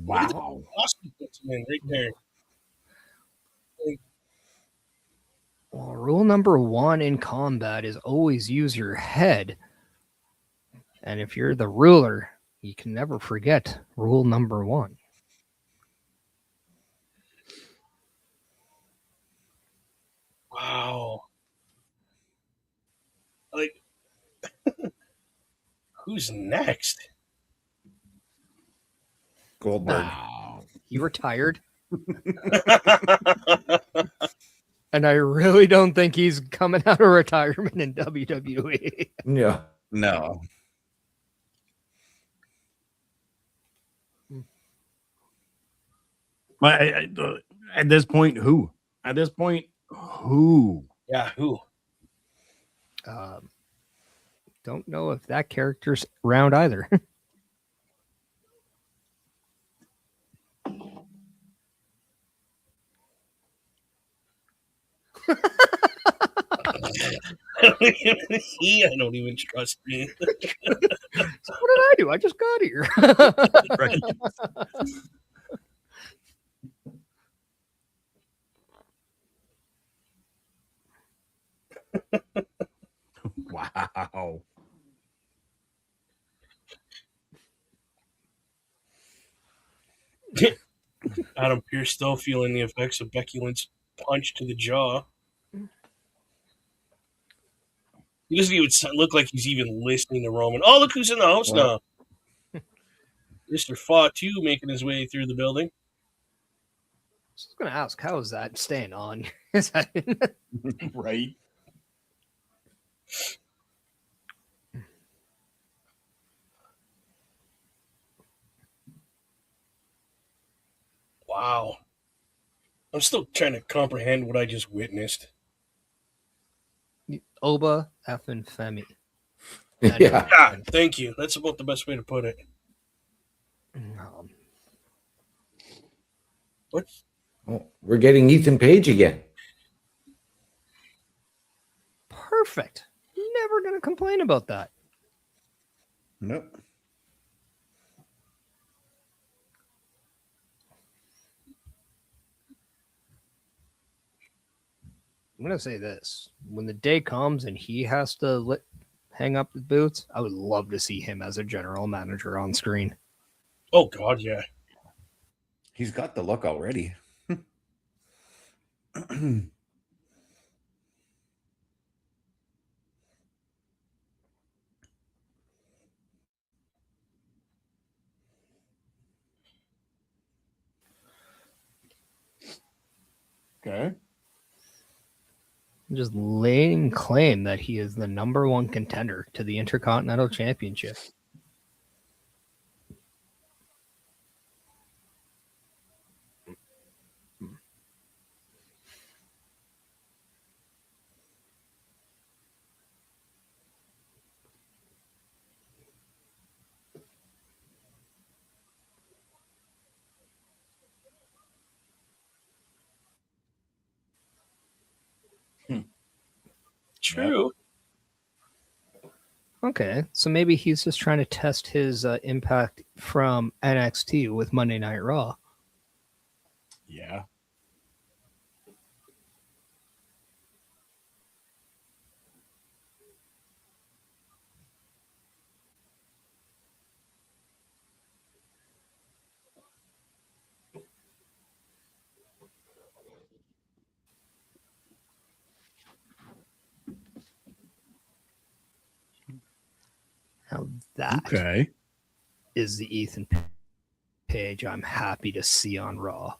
Wow. Austin puts him in right there. Well, rule number 1 in combat is always use your head. And if you're the ruler, you can never forget rule number 1. Wow. Like, who's next? Goldberg. Wow. He retired. And I really don't think he's coming out of retirement in WWE. Yeah. No. But at this point, who? At this point, who? Yeah, who? Don't know if that character's around either. I don't even trust me. So what did I do? I just got here. Right. Wow. Adam Pearce still feeling the effects of Becky Lynch's punch to the jaw. He doesn't even look like he's even listening to Roman. Oh, look who's in the house now. Mr. Fatu making his way through the building. I was going to ask, how is that staying on? Is that Right. Wow. I'm still trying to comprehend what I just witnessed. Oba effing Femi? Yeah. Yeah, thank you. That's about the best way to put it. What? Oh, we're getting Ethan Page again. Perfect. Never going to complain about that. Nope. I'm going to say this. When the day comes and he has to hang up the boots, I would love to see him as a general manager on screen. Oh, God, yeah. He's got the look already. Okay. Just laying claim that he is the number 1 contender to the Intercontinental Championship. True. Okay, so maybe he's just trying to test his impact from NXT with Monday Night Raw. Yeah. Now that Okay. is the Ethan Page I'm happy to see on Raw.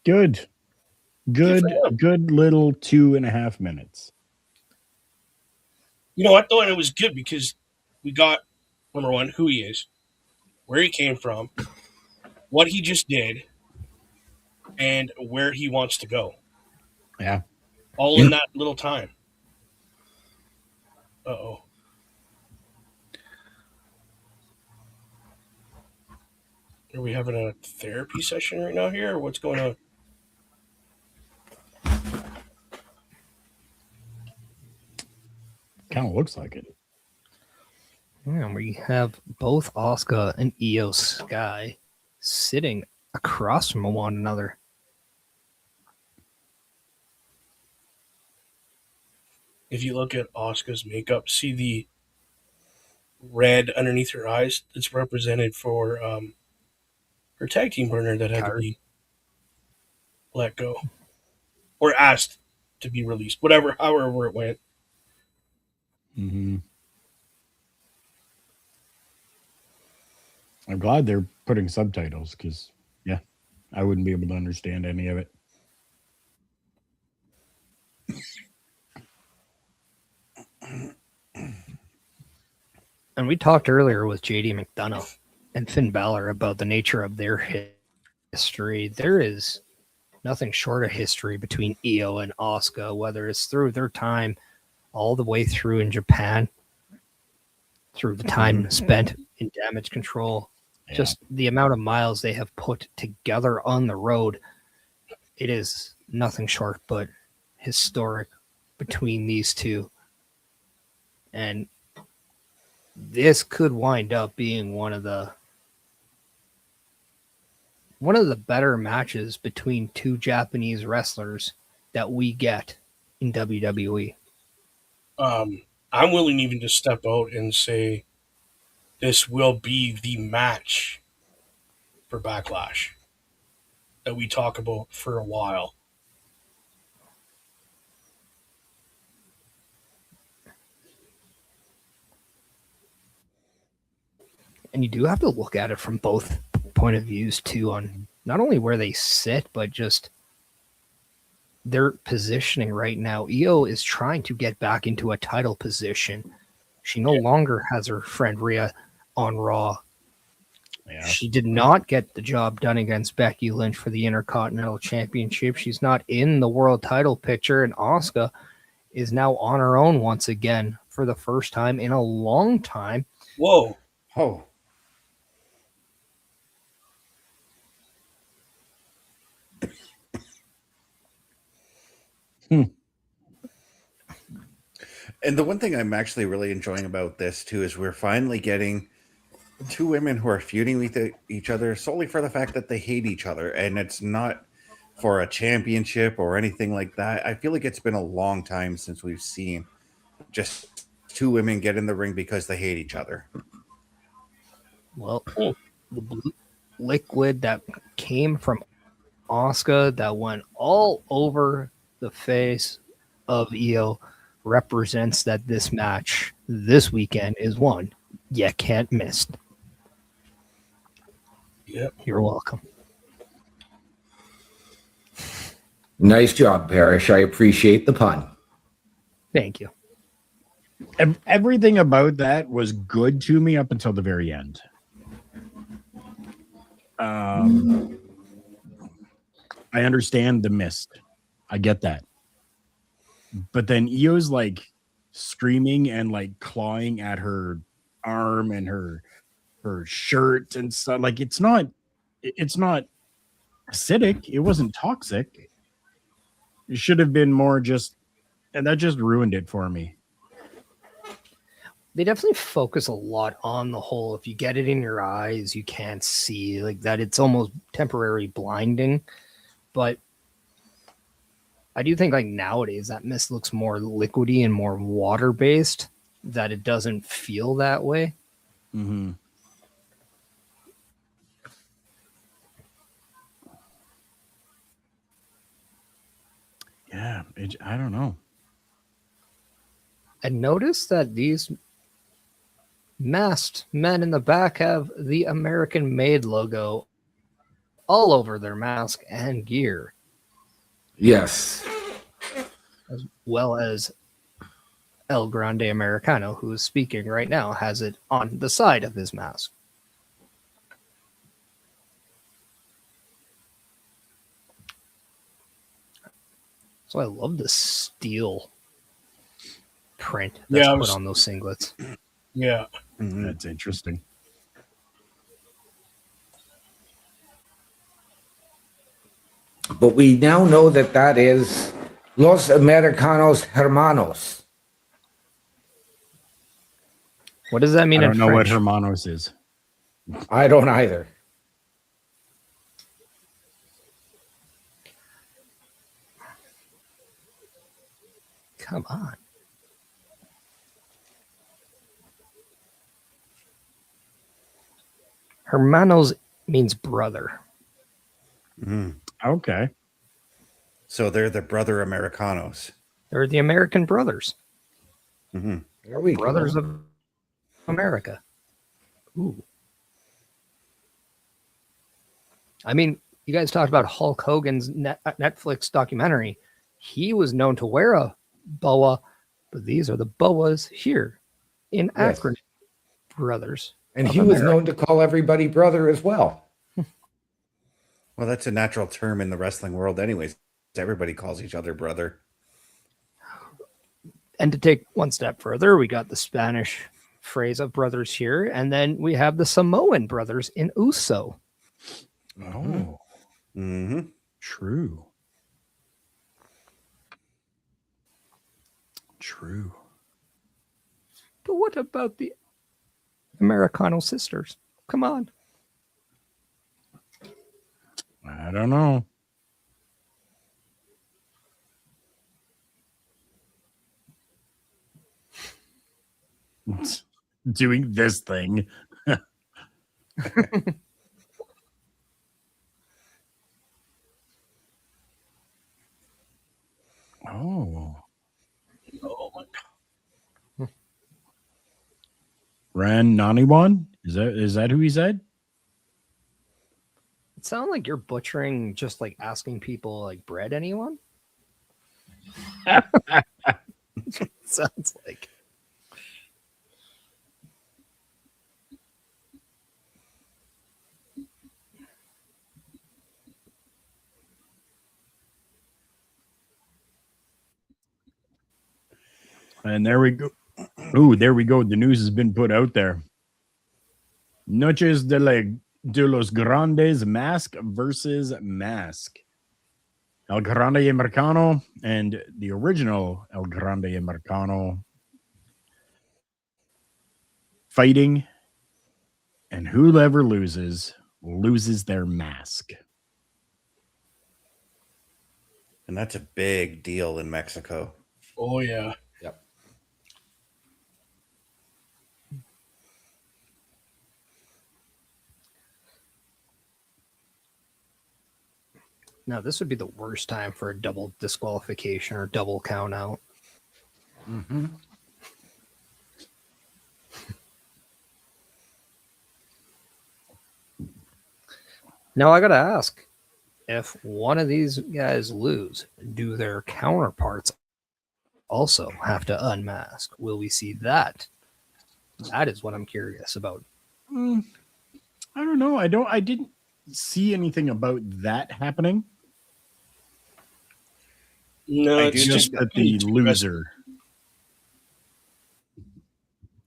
Good Good for him. little 2.5 minutes. You know what though, and it was good because we got number one who he is, where he came from, what he just did, and where he wants to go. Yeah. All in that little time. Uh-oh. Are we having a therapy session right now here, or what's going on? Kind of looks like it. Yeah, we have both Oscar and Io Sky sitting across from one another. If you look at Asuka's makeup, see the red underneath her eyes? It's represented for her tag team partner that had to be let go. Or asked to be released. However it went. Mm-hmm. I'm glad they're putting subtitles because, yeah, I wouldn't be able to understand any of it. And we talked earlier with JD McDonough and Finn Balor about the nature of their history. There is nothing short of history between Io and Asuka, whether it's through their time all the way through in Japan, through the time spent in Damage Control, just the amount of miles they have put together on the road. It is nothing short but historic between these two. And this could wind up being one of the better matches between two Japanese wrestlers that we get in WWE. I'm willing even to step out and say this will be the match for Backlash that we talk about for a while. And you do have to look at it from both point of views too, on not only where they sit, but just their positioning right now. Io is trying to get back into a title position. She no longer has her friend Rhea on Raw. Yeah. She did not get the job done against Becky Lynch for the Intercontinental Championship. She's not in the world title picture, and Asuka is now on her own once again for the first time in a long time. Whoa. Oh. And the one thing I'm actually really enjoying about this too is we're finally getting two women who are feuding with each other solely for the fact that they hate each other, and it's not for a championship or anything like that. I feel like it's been a long time since we've seen just two women get in the ring because they hate each other. Well, the blue liquid that came from Asuka that went all over the face of Io represents that this match this weekend is one you can't miss. Yep. You're welcome. Nice job, Parrish. I appreciate the pun. Thank you. Everything about that was good to me up until the very end. I understand the mist. I get that. But then Io's like screaming and like clawing at her arm and her shirt and stuff. Like it's not acidic. It wasn't toxic. It should have been more just, and that just ruined it for me. They definitely focus a lot on the whole, if you get it in your eyes, you can't see, like that. It's almost temporary blinding. But I do think like nowadays that mist looks more liquidy and more water-based, that it doesn't feel that way. Mm-hmm. Yeah, I don't know. And notice that these masked men in the back have the American Made logo all over their mask and gear, Yes. as well as El Grande Americano, who is speaking right now, has it on the side of his mask. So I love the steel print that's put on those singlets. Yeah. That's interesting. But we now know that that is Los Americanos Hermanos. What does that mean I in don't know what French? Hermanos is. I don't either. Come on. Hermanos means brother. Okay. So they're the brother Americanos. They're the American brothers. Mm-hmm. There we Brothers go. of America. Ooh. I mean, you guys talked about Hulk Hogan's Netflix documentary. He was known to wear a boa, but these are the boas here in Yes. Akron. Brothers. And of he was America. known to call everybody brother as well. Well, that's a natural term in the wrestling world, anyways. Everybody calls each other brother. And to take one step further, we got the Spanish phrase of brothers here, and then we have the Samoan brothers in Uso. Oh. Mm-hmm. True. True. But what about the Americano sisters? Come on. I don't know. Doing this thing. Oh. Oh my God. Ran Naniwan? Is that who he said? It sounds like you're butchering just like asking people like bread anyone. Sounds like. And there we go. Oh, there we go. The news has been put out there. Noches de los Grandes mask versus mask. El Grande Americano and the original El Grande Americano fighting, and whoever loses their mask. And that's a big deal in Mexico. Oh yeah. Yep. Now, this would be the worst time for a double disqualification or double count out. Mm-hmm. Now, I got to ask, if one of these guys lose, do their counterparts also have to unmask? Will we see that? That is what I'm curious about. I don't know. I didn't see anything about that happening. No, I it's do just Just that the loser.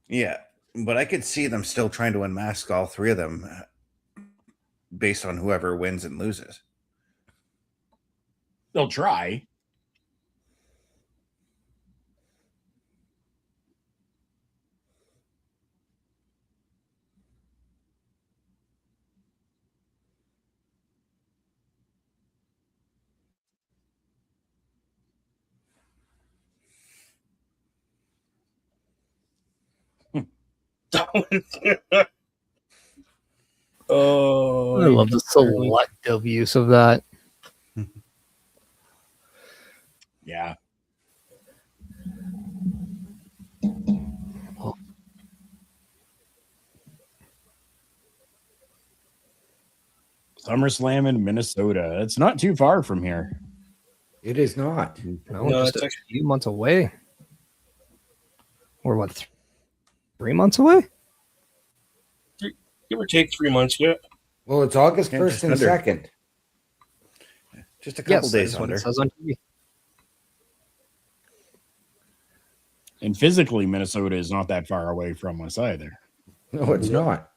Yeah, but I could see them still trying to unmask all three of them based on whoever wins and loses. They'll try. Oh, I love the selective use of that. Yeah. SummerSlam in Minnesota. It's not too far from here. It is not. No, No, just it's a actually- few months away. Or what, 3 months away? Give or take 3 months, yeah. Well, it's August Yeah, 1st just and under. 2nd. Just a couple Yes, days that's what under. it says on TV. And physically, Minnesota is not that far away from us either. No, it's not.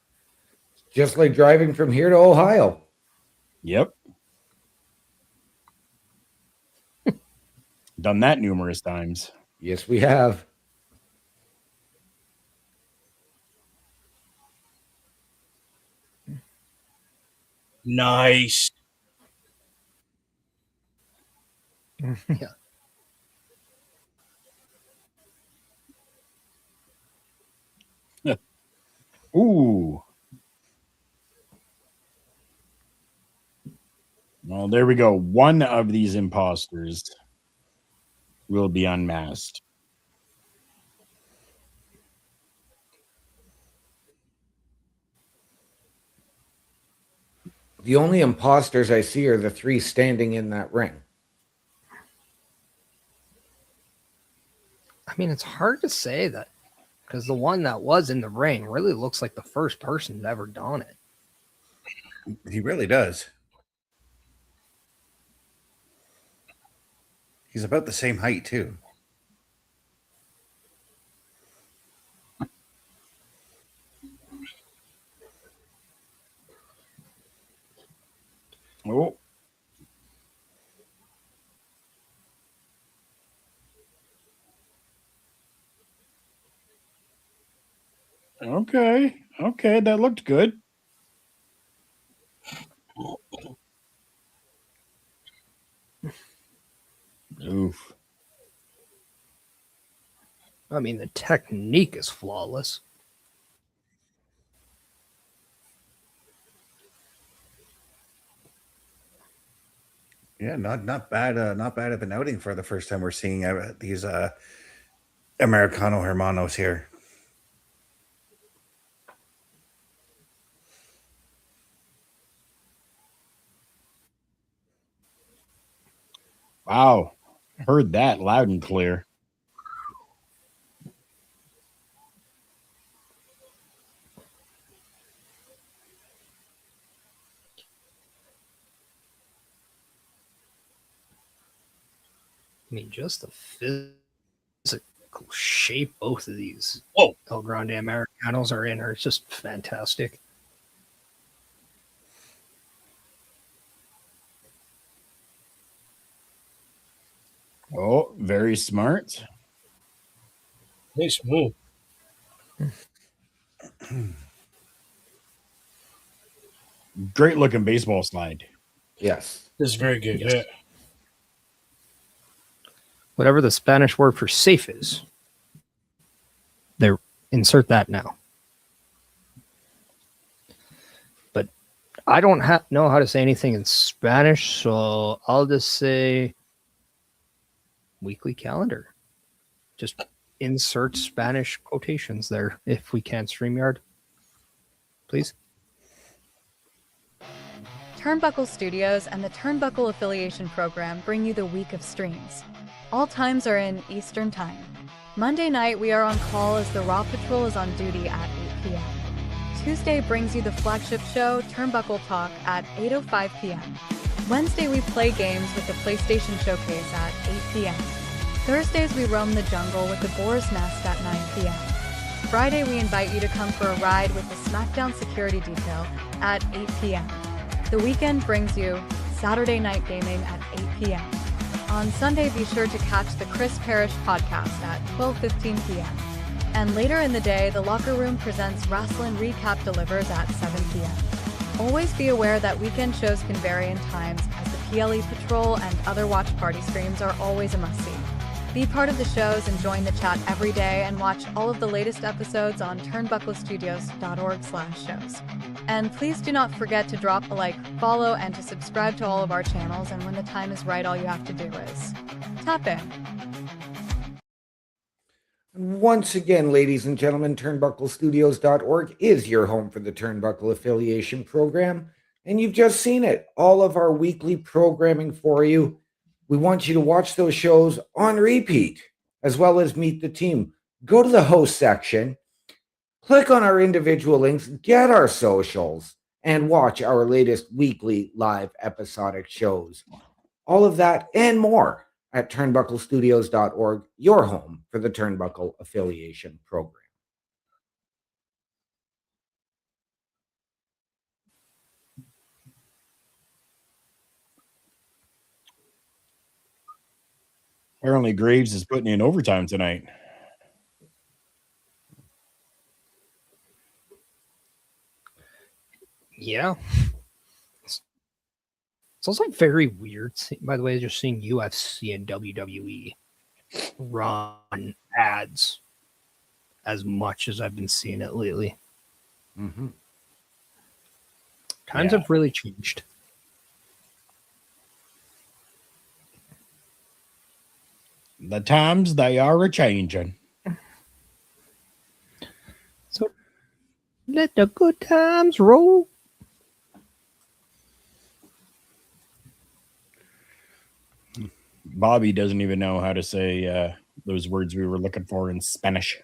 Just like driving from here to Ohio. Yep. Done that numerous times. Yes, we have. Nice. Yeah. Ooh. Well, there we go. One of these imposters will be unmasked. The only imposters I see are the 3 standing in that ring. I mean, it's hard to say that because the one that was in the ring really looks like the first person to ever don it. He really does. He's about the same height too. Oh. Okay. Okay, that looked good. Oof. I mean, the technique is flawless. Yeah, not bad. Not bad of an outing for the first time we're seeing these Americano hermanos here. Wow. Heard that loud and clear. I mean, just the physical shape both of these Whoa. El Grande Americanos are in are just fantastic. Oh, very smart. Nice move. Great looking baseball slide. Yes. This is very good. Yes. Yeah. Whatever the Spanish word for safe is, they insert that now. But I don't know how to say anything in Spanish, so I'll just say weekly calendar. Just insert Spanish quotations there if we can, StreamYard. Please. Turnbuckle Studios and the Turnbuckle Affiliation Program bring you the week of streams. All times are in Eastern Time. Monday night, we are on call as the Raw Patrol is on duty at 8 p.m. Tuesday brings you the flagship show, Turnbuckle Talk, at 8:05 p.m. Wednesday, we play games with the PlayStation Showcase at 8 p.m. Thursdays, we roam the jungle with the Boar's Nest at 9 p.m. Friday, we invite you to come for a ride with the SmackDown Security Detail at 8 p.m. The weekend brings you Saturday Night Gaming at 8 p.m. On Sunday, be sure to catch the Chris Parrish podcast at 12:15 p.m. And later in the day, the Locker Room presents Wrestling Recap Delivers at 7 p.m. Always be aware that weekend shows can vary in times, as the PLE Patrol and other watch party streams are always a must-see. Be part of the shows and join the chat every day and watch all of the latest episodes on turnbucklestudios.org/shows. And please do not forget to drop a like, follow, and to subscribe to all of our channels, and when the time is right, all you have to do is tap in. Once again, ladies and gentlemen, turnbucklestudios.org is your home for the Turnbuckle Affiliation Program. And you've just seen it. All of our weekly programming for you. We want you to watch those shows on repeat, as well as meet the team. Go to the host section, click on our individual links, get our socials, and watch our latest weekly live episodic shows. All of that and more at turnbucklestudios.org, your home for the Turnbuckle Affiliation Program. Apparently, Graves is putting in overtime tonight. Yeah. It's also very weird, by the way, just seeing UFC and WWE run ads as much as I've been seeing it lately. Mm-hmm. Times have really changed. The times, they are a-changing. So let the good times roll. Bobby doesn't even know how to say those words we were looking for in Spanish.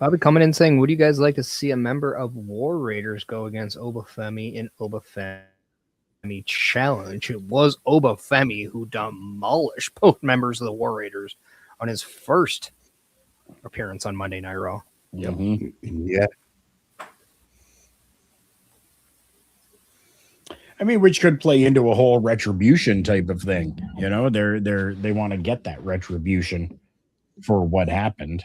Bobby coming in saying, would you guys like to see a member of War Raiders go against Obafemi in Obafemi Challenge? It was Obafemi who demolished both members of the War Raiders on his first appearance on Monday Night Raw. Mm-hmm. Yeah. I mean, which could play into a whole retribution type of thing. You know, they want to get that retribution for what happened.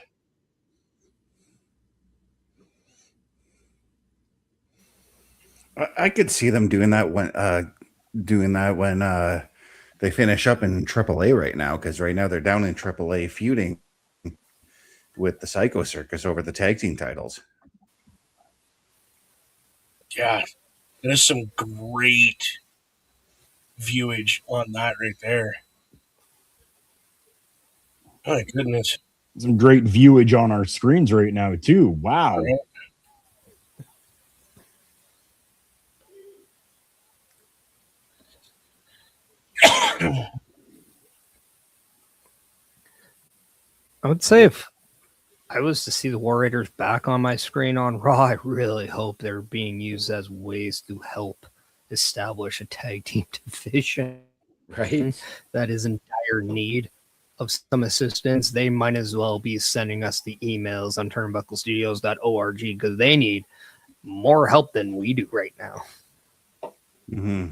I could see them doing that when they finish up in AAA right now, because right now they're down in AAA feuding with the Psycho Circus over the tag team titles. Yeah, there's some great viewage on that right there. Oh my goodness. Some great viewage on our screens right now, too. Wow. Right. I would say if I was to see the War Raiders back on my screen on Raw, I really hope they're being used as ways to help establish a tag team division. Right. That is in dire need of some assistance. They might as well be sending us the emails on turnbucklestudios.org because they need more help than we do right now. Mm-hmm.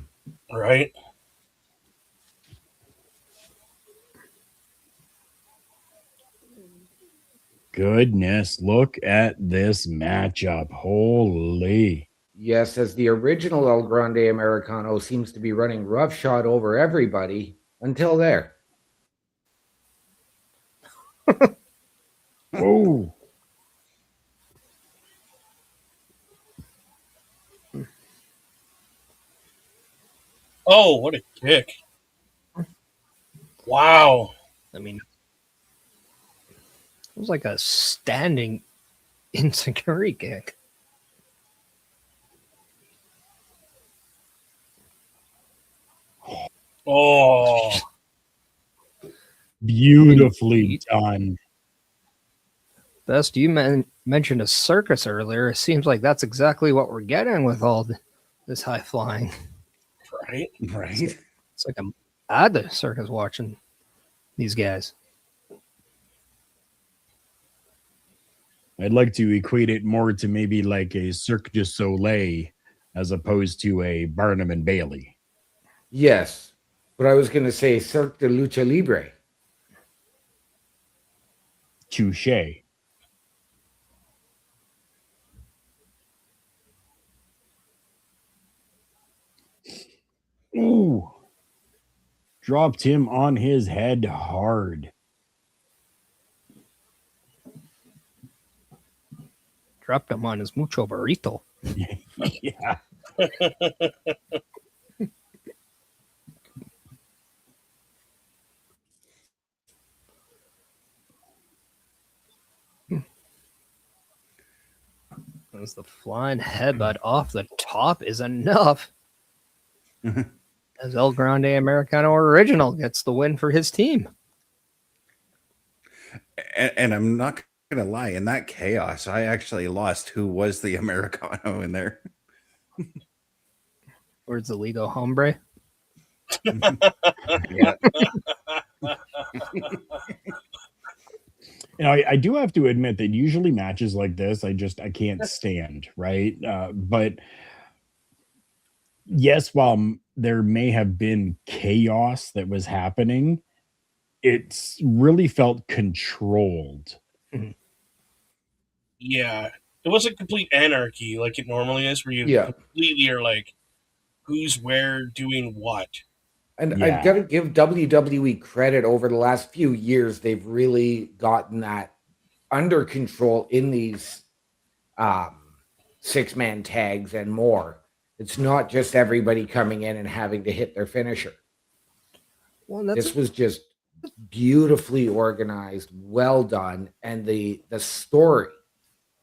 Right. Goodness, look at this matchup. Holy. Yes, as the original El Grande Americano seems to be running roughshod over everybody until there. Whoa. Oh, what a kick. Wow. I mean, it was like a standing insecurity kick. Oh. Beautifully done. Best, you mentioned a circus earlier. It seems like that's exactly what we're getting with all this high flying. Right. Right. It's like I'm at the circus watching these guys. I'd like to equate it more to maybe like a Cirque du Soleil as opposed to a Barnum and Bailey. Yes, but I was going to say Cirque de Lucha Libre. Touche. Ooh. Dropped him on his head hard. Dropped him on his mucho burrito. Yeah. Awakens. The flying headbutt off the top is enough. As El Grande Americano Original gets the win for his team. And I'm not going to lie, in that chaos, I actually lost who was the Americano in there. Where's the Ligo Hombre? Yeah. I do have to admit that usually matches like this, I can't stand, right? But yes, while there may have been chaos that was happening, it's really felt controlled. Yeah. It wasn't complete anarchy like it normally is, where you completely are like, who's where doing what. And I've got to give WWE credit. Over the last few years, they've really gotten that under control in these 6-man tags and more. It's not just everybody coming in and having to hit their finisher. Well, this was just beautifully organized, well done, and the story,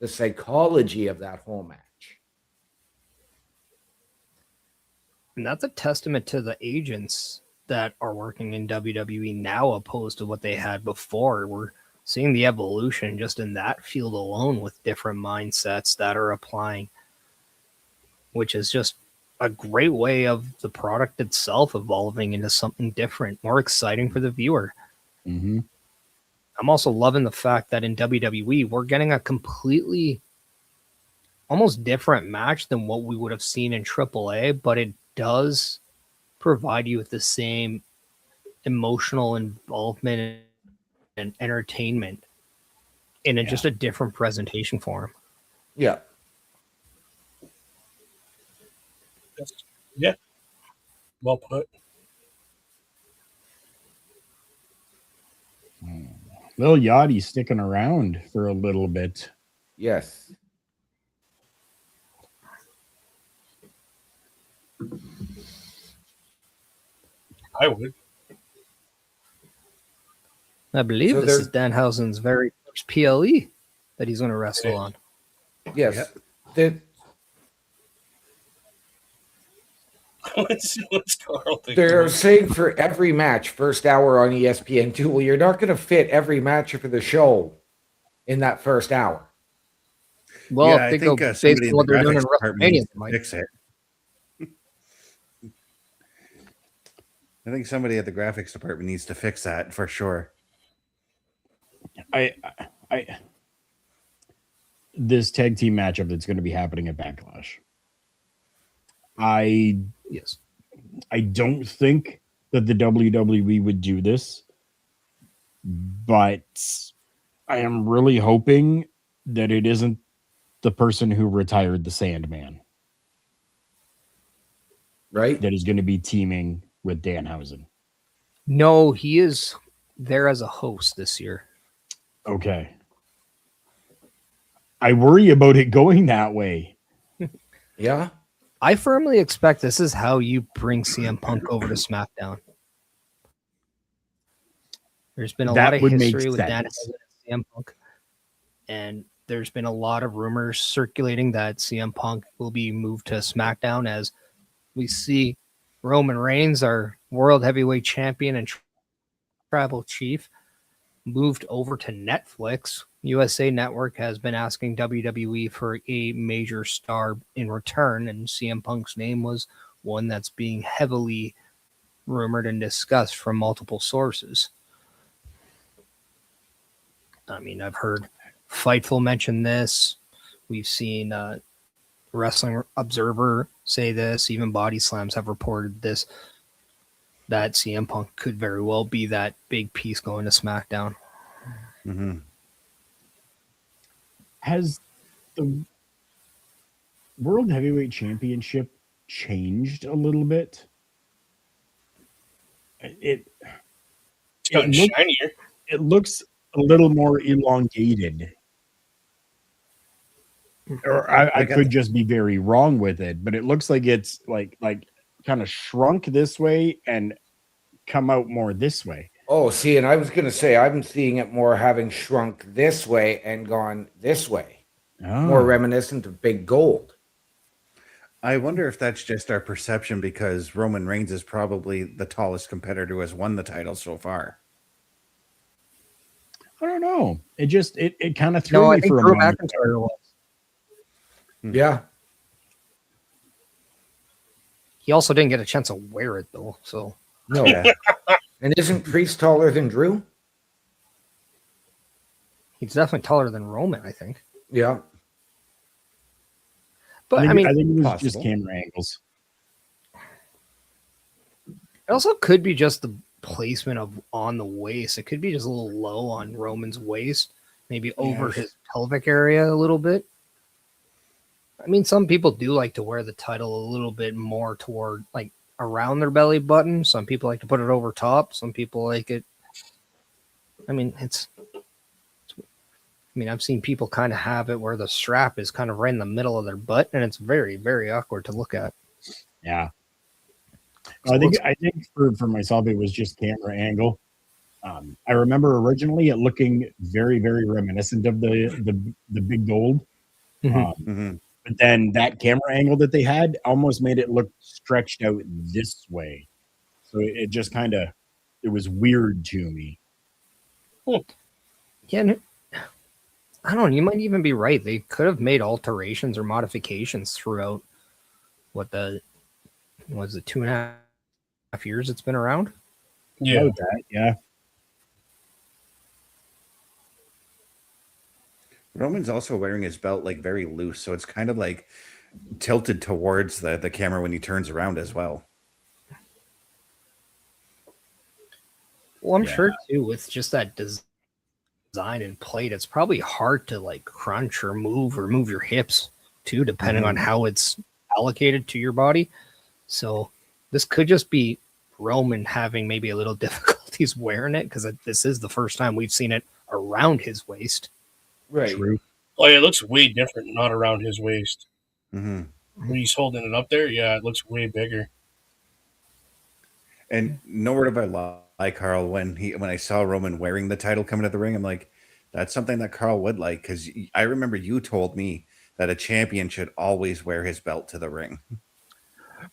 the psychology of that whole match. And that's a testament to the agents that are working in WWE now, opposed to what they had before. We're seeing the evolution just in that field alone with different mindsets that are applying, which is just a great way of the product itself evolving into something different, more exciting for the viewer. Mm-hmm. I'm also loving the fact that in WWE, we're getting a completely almost different match than what we would have seen in AAA, but it does provide you with the same emotional involvement and entertainment in just a different presentation form. Yeah. Yeah. Well put. Lil Yachty sticking around for a little bit. Yes. I would. I believe this is Danhausen's very first PLE that he's going to wrestle on. Yes. What's Carl thinking? They're saying for every match, first hour on ESPN2. Well, you're not going to fit every match for the show in that first hour. Well, I think somebody in the graphics department needs to fix it. I think somebody at the graphics department needs to fix that for sure. This tag team matchup that's going to be happening at Backlash. I don't think that the WWE would do this, but I am really hoping that it isn't the person who retired the Sandman. Right? That is going to be teaming with Danhausen. No, he is there as a host this year. Okay. I worry about it going that way. Yeah. I firmly expect this is how you bring CM Punk over to SmackDown. There's been a lot of history with Danhausen and CM Punk, and there's been a lot of rumors circulating that CM Punk will be moved to SmackDown, as we see Roman Reigns, our World Heavyweight Champion and Tribal Chief, moved over to Netflix. USA Network has been asking WWE for a major star in return, and CM Punk's name was one that's being heavily rumored and discussed from multiple sources. I mean, I've heard Fightful mention this. We've seen Wrestling Observer say this. Even Body Slams have reported this, that CM Punk could very well be that big piece going to SmackDown. Mm-hmm. Has the World Heavyweight Championship changed a little bit? It shinier. It looks a little more elongated. Or I could just be very wrong with it, but it looks like it's like kind of shrunk this way and come out more this way. Oh, see, and I was going to say, I'm seeing it more having shrunk this way and gone this way. more reminiscent of Big Gold. I wonder if that's just our perception because Roman Reigns is probably the tallest competitor who has won the title so far. I don't know. It kind of threw I me think for a Drew moment. McIntyre was. Yeah. He also didn't get a chance to wear it though. So No. And isn't Priest taller than Drew? he's definitely taller than Roman, I think. Yeah. But I think it was possible. just camera angles. It also could be just the placement of on the waist. It could be just a little low on Roman's waist, maybe over his pelvic area a little bit. I mean, some people do like to wear the title a little bit more toward like around their belly button. Some people like to put it over top. Some people like it. I mean, I've seen people kind of have it where the strap is kind of right in the middle of their butt, and it's very, very awkward to look at. Yeah. I think for myself, it was just camera angle. I remember originally it looking very, very reminiscent of the Big Gold. But then that camera angle that they had almost made it look stretched out this way. So it just kind of, it was weird to me. Yeah, I don't know. You might even be right. They could have made alterations or modifications throughout what was it, 2.5 years it's been around? Yeah. Yeah. Roman's also wearing his belt like very loose, so it's kind of like tilted towards the camera when he turns around as well. Well, I'm sure too, with just that design and plate, it's probably hard to like crunch or move your hips too, depending on how it's allocated to your body. So this could just be Roman having maybe a little difficulties wearing it because this is the first time we've seen it around his waist. Right. True. Oh, yeah, it looks way different, not around his waist. Mm-hmm. When he's holding it up there, yeah, it looks way bigger. And no word of a lie, Carl, when I saw Roman wearing the title coming to the ring, I'm like, that's something that Carl would like, because I remember you told me that a champion should always wear his belt to the ring.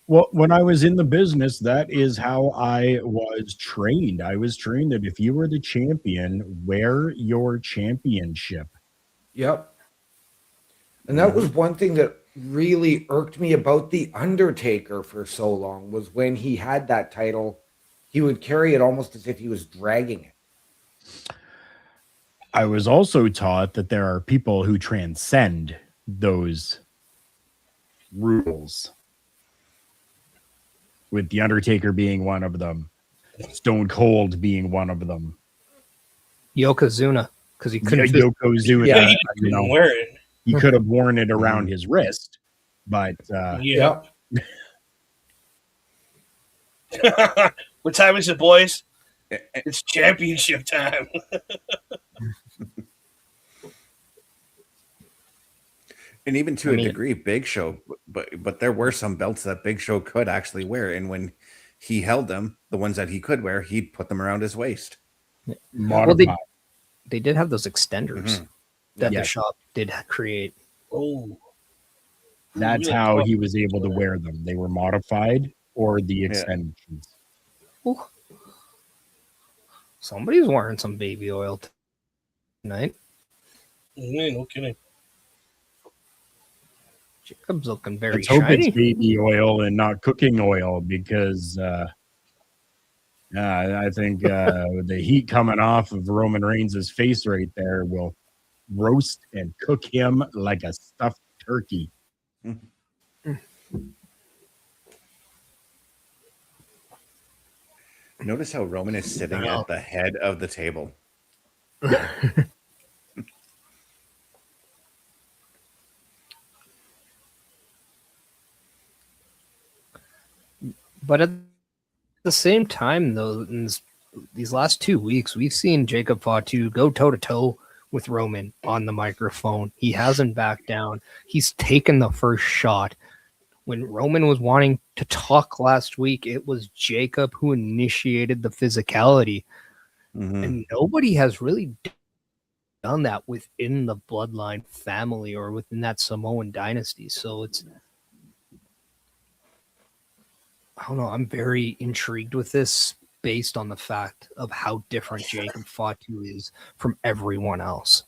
Well, when I was in the business, that is how I was trained. I was trained that if you were the champion, wear your championship. Yep. And that was one thing that really irked me about The Undertaker for so long, was when he had that title, he would carry it almost as if he was dragging it. I was also taught that there are people who transcend those rules, with The Undertaker being one of them, Stone Cold being one of them. Yokozuna, because he couldn't. Yokozuna, Yeah, he couldn't wear it. He could have worn it around his wrist, but yeah. What time is it, boys? It's championship time. And even to a degree, Big Show, but there were some belts that Big Show could actually wear, and when he held them, the ones that he could wear, he'd put them around his waist. Well, they did have those extenders that the shop did create. Oh, that's how he was able to wear them. They were modified or the extensions. Ooh. Somebody's wearing some baby oil tonight. Mm-hmm. No kidding. Jacob's looking very Let's hope shiny. it's baby oil and not cooking oil, because I think the heat coming off of Roman Reigns' face right there will roast and cook him like a stuffed turkey. Notice how Roman is sitting at the head of the table. But at the same time, though, in these last 2 weeks, we've seen Jacob Fatu go toe-to-toe with Roman on the microphone. He hasn't backed down. He's taken the first shot. When Roman was wanting to talk last week, it was Jacob who initiated the physicality. And nobody has really done that within the bloodline family or within that Samoan dynasty. So it's, I don't know, I'm very intrigued with this based on the fact of how different Jacob Fatu is from everyone else.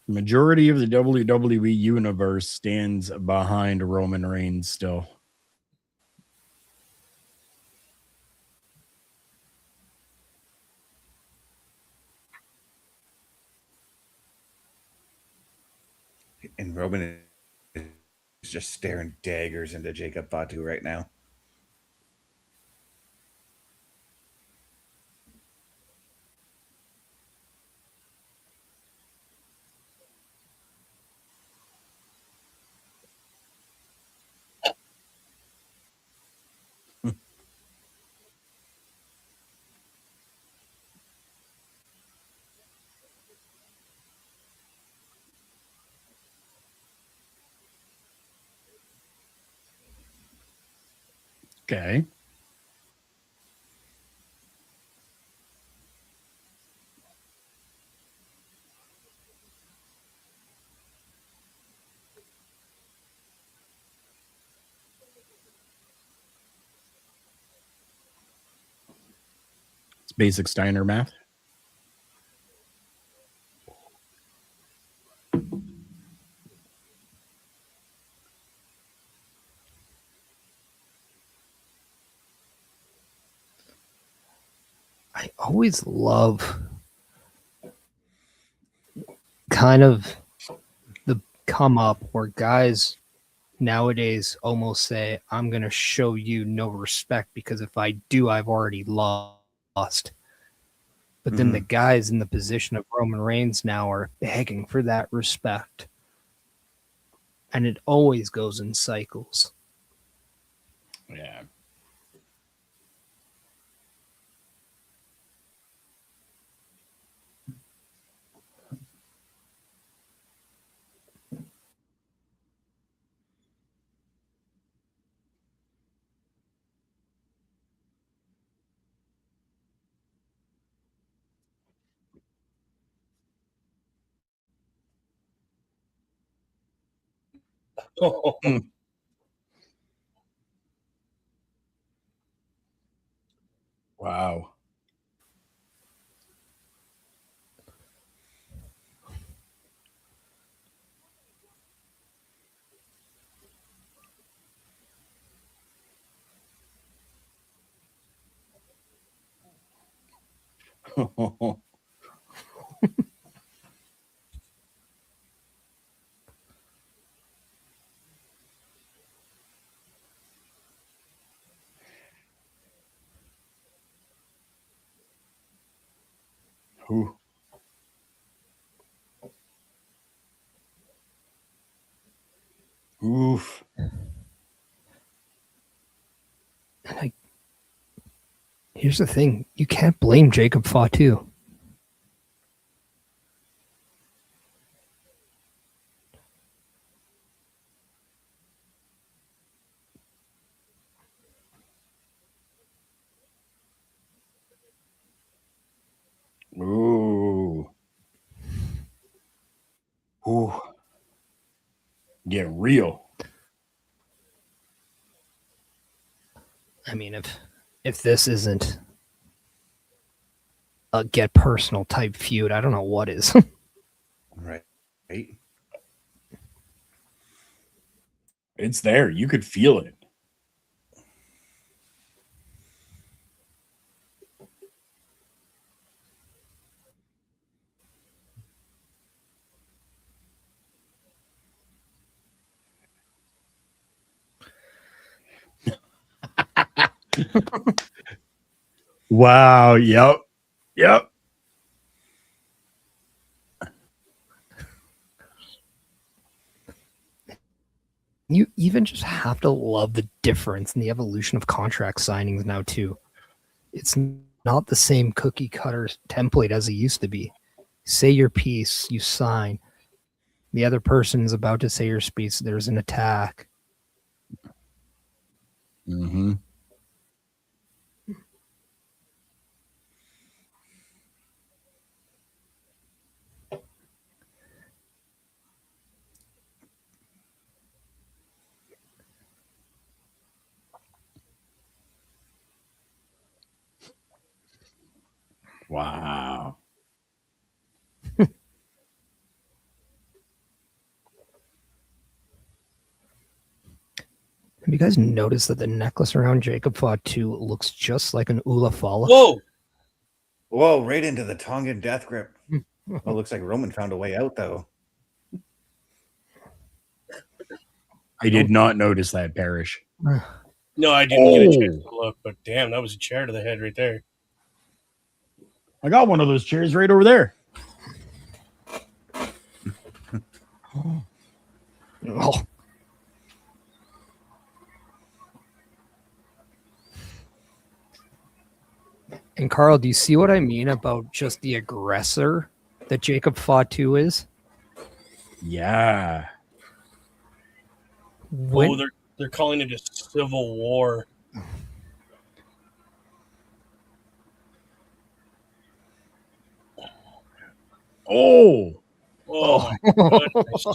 Majority of the WWE universe stands behind Roman Reigns still. And Roman is just staring daggers into Jacob Fatu right now. Okay. It's basic Steiner math. I always love kind of the come up where guys nowadays almost say, I'm going to show you no respect because if I do, I've already lost. But then the guys in the position of Roman Reigns now are begging for that respect. And it always goes in cycles. Yeah. Wow. Ooh. Oof. And here's the thing. You can't blame Jacob Fatu. Ooh. Ooh. Get real. I mean, if this isn't a get personal type feud, I don't know what is. Right. It's there. You could feel it. Wow. Yep. Yep. You even just have to love the difference in the evolution of contract signings now too. It's not the same cookie cutter template as it used to be. Say your piece, you sign. The other person is about to say your speech. There's an attack. Mm-hmm. Wow. Have you guys noticed that the necklace around Jacob Fatu looks just like an Ulafala? Whoa, right into the Tongan death grip. Well, looks like Roman found a way out, though. I did not notice that, Parrish. No, I didn't get a chance to look, but damn, that was a chair to the head right there. I got one of those chairs right over there. Oh. And Carl, do you see what I mean about just the aggressor that Jacob Fatu is? Yeah. They're calling it a civil war. Oh my goodness.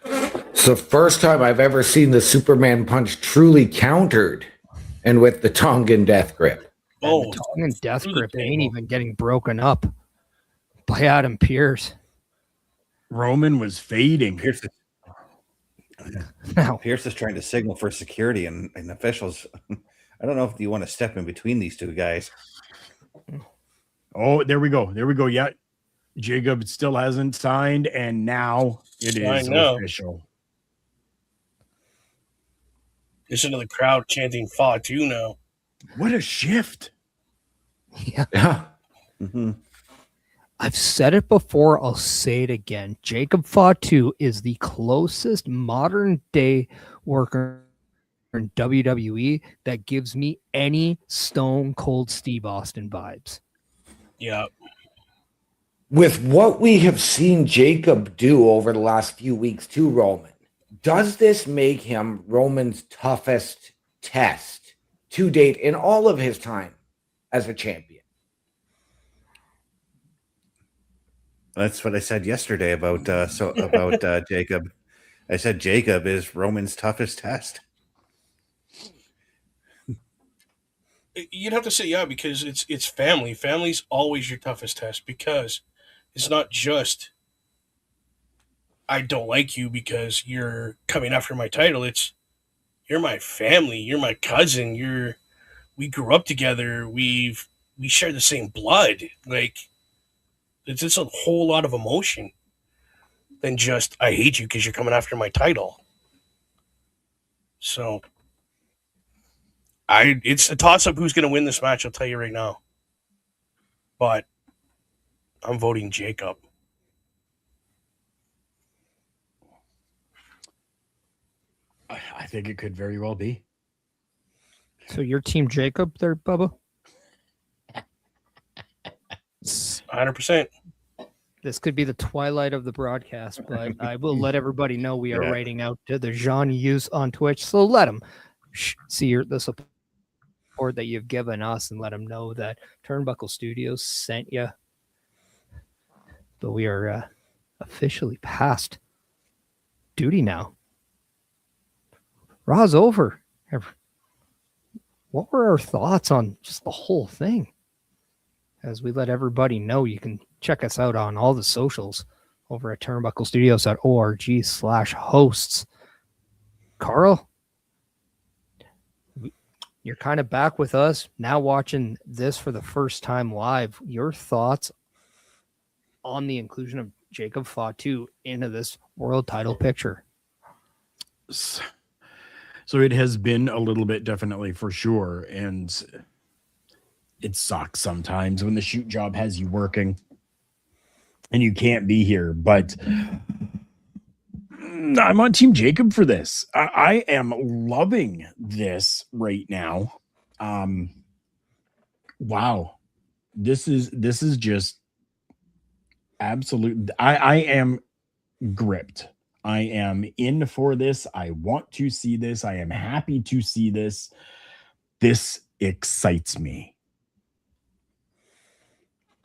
It's the first time I've ever seen the Superman punch truly countered, and with the Tongan death grip. And the Tongan death grip ain't even getting broken up by Adam Pearce. Roman was fading. Pierce is trying to signal for security and officials. I don't know if you want to step in between these two guys. Oh, there we go. There we go. Yeah. Jacob still hasn't signed, and now it is official. Listen to the crowd chanting Fatu now. What a shift. Yeah. Mm-hmm. I've said it before, I'll say it again. Jacob Fatu is the closest modern day worker in WWE that gives me any Stone Cold Steve Austin vibes. Yeah. With what we have seen Jacob do over the last few weeks to Roman, does this make him Roman's toughest test to date in all of his time as a champion? That's what I said yesterday about Jacob. I said Jacob is Roman's toughest test. You'd have to say, yeah, because it's family. Family's always your toughest test because it's not just I don't like you because you're coming after my title. It's you're my family. You're my cousin. We grew up together. We share the same blood. Like it's just a whole lot of emotion than just I hate you because you're coming after my title. So it's a toss up who's going to win this match. I'll tell you right now. But I'm voting Jacob. I think it could very well be. So your team Jacob there, Bubba? 100%. This could be the twilight of the broadcast, but I will let everybody know we are writing out to the Jean Hughes on Twitch. So let them see the support that you've given us and let them know that Turnbuckle Studios sent you. But we are officially past duty now. Raw's over. What were our thoughts on just the whole thing? As we let everybody know, you can check us out on all the socials over at turnbucklestudios.org/hosts. Carl, you're kind of back with us now watching this for the first time live. Your thoughts on the inclusion of Jacob Fatu into this world title picture? So it has been a little bit, definitely, for sure. And it sucks sometimes when the shoot job has you working and you can't be here. But I'm on Team Jacob for this. I am loving this right now. Wow. This is just absolute. I am gripped. I am in for this. I want to see this. I am happy to see this. This excites me.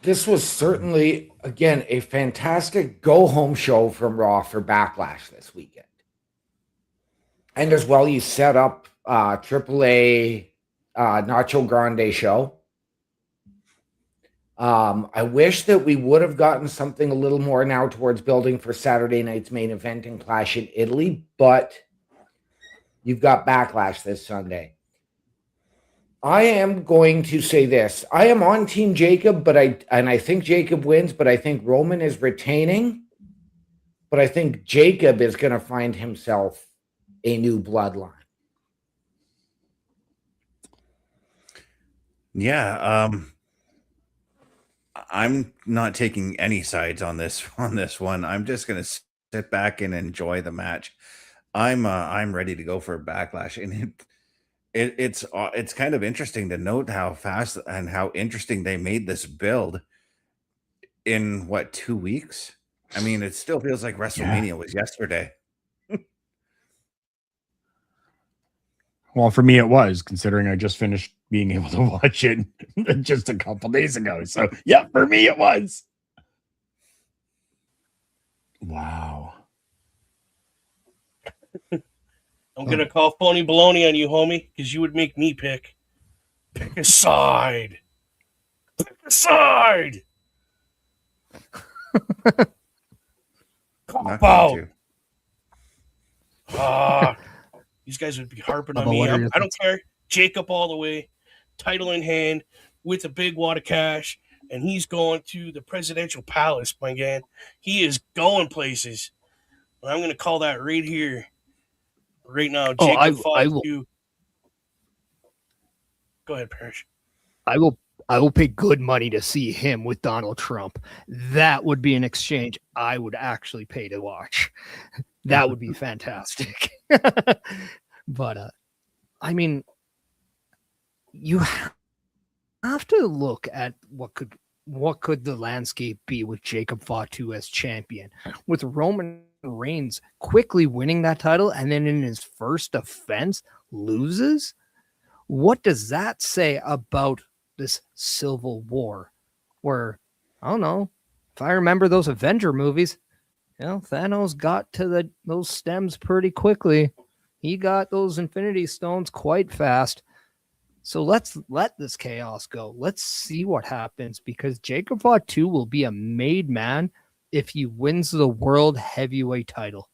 This was certainly, again, a fantastic go-home show from Raw for Backlash this weekend. And as well, you set up AAA Nacho Grande show. I wish that we would have gotten something a little more now towards building for Saturday night's main event in Clash in Italy, but you've got Backlash this Sunday. I am going to say this. I am on Team Jacob, but I think Jacob wins, but I think Roman is retaining. But I think Jacob is going to find himself a new bloodline. Yeah, I'm not taking any sides on this one. I'm just gonna sit back and enjoy the match. I'm ready to go for a Backlash, and it's kind of interesting to note how fast and how interesting they made this build in what, 2 weeks. I mean, it still feels like WrestleMania was yesterday. Well, for me, it was, considering I just finished being able to watch it just a couple days ago. So, yeah, for me, it was. Wow. I'm going to call phony baloney on you, homie, because you would make me pick a side. Pick a side. Cop out. These guys would be harping on me. I don't care. Jacob all the way, title in hand, with a big wad of cash, and he's going to the presidential palace, my man. He is going places. I'm going to call that right here, right now. Jacob I will. Go ahead, Parrish. I will pay good money to see him with Donald Trump. That would be an exchange I would actually pay to watch. That would be fantastic. But I mean, you have to look at what could the landscape be with Jacob Fatu as champion, with Roman Reigns quickly winning that title and then in his first defense loses. What does that say about this Civil War? Where, I don't know, if I remember those Avenger movies, you know, Thanos got to those stems pretty quickly. He got those Infinity Stones quite fast. So let's let this chaos go. Let's see what happens, because Jacob Fatu will be a made man if he wins the World Heavyweight title.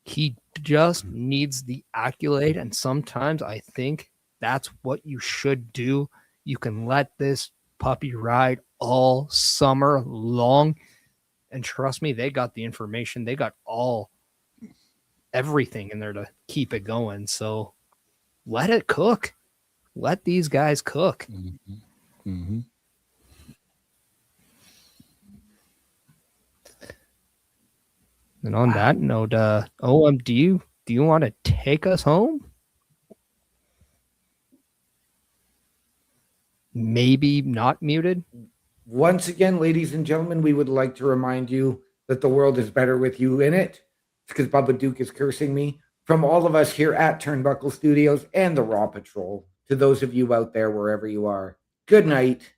He just needs the accolade, and sometimes I think that's what you should do. You can let this puppy ride all summer long, and trust me, they got the information. They got everything in there to keep it going. So let it cook. Let these guys cook. Mm-hmm. Mm-hmm. And on that note, do you want to take us home? Maybe not muted. Once again, ladies and gentlemen, we would like to remind you that the world is better with you in it. It's because Bubba Duke is cursing me. From all of us here at Turnbuckle Studios and the Raw Patrol, to those of you out there, wherever you are, good night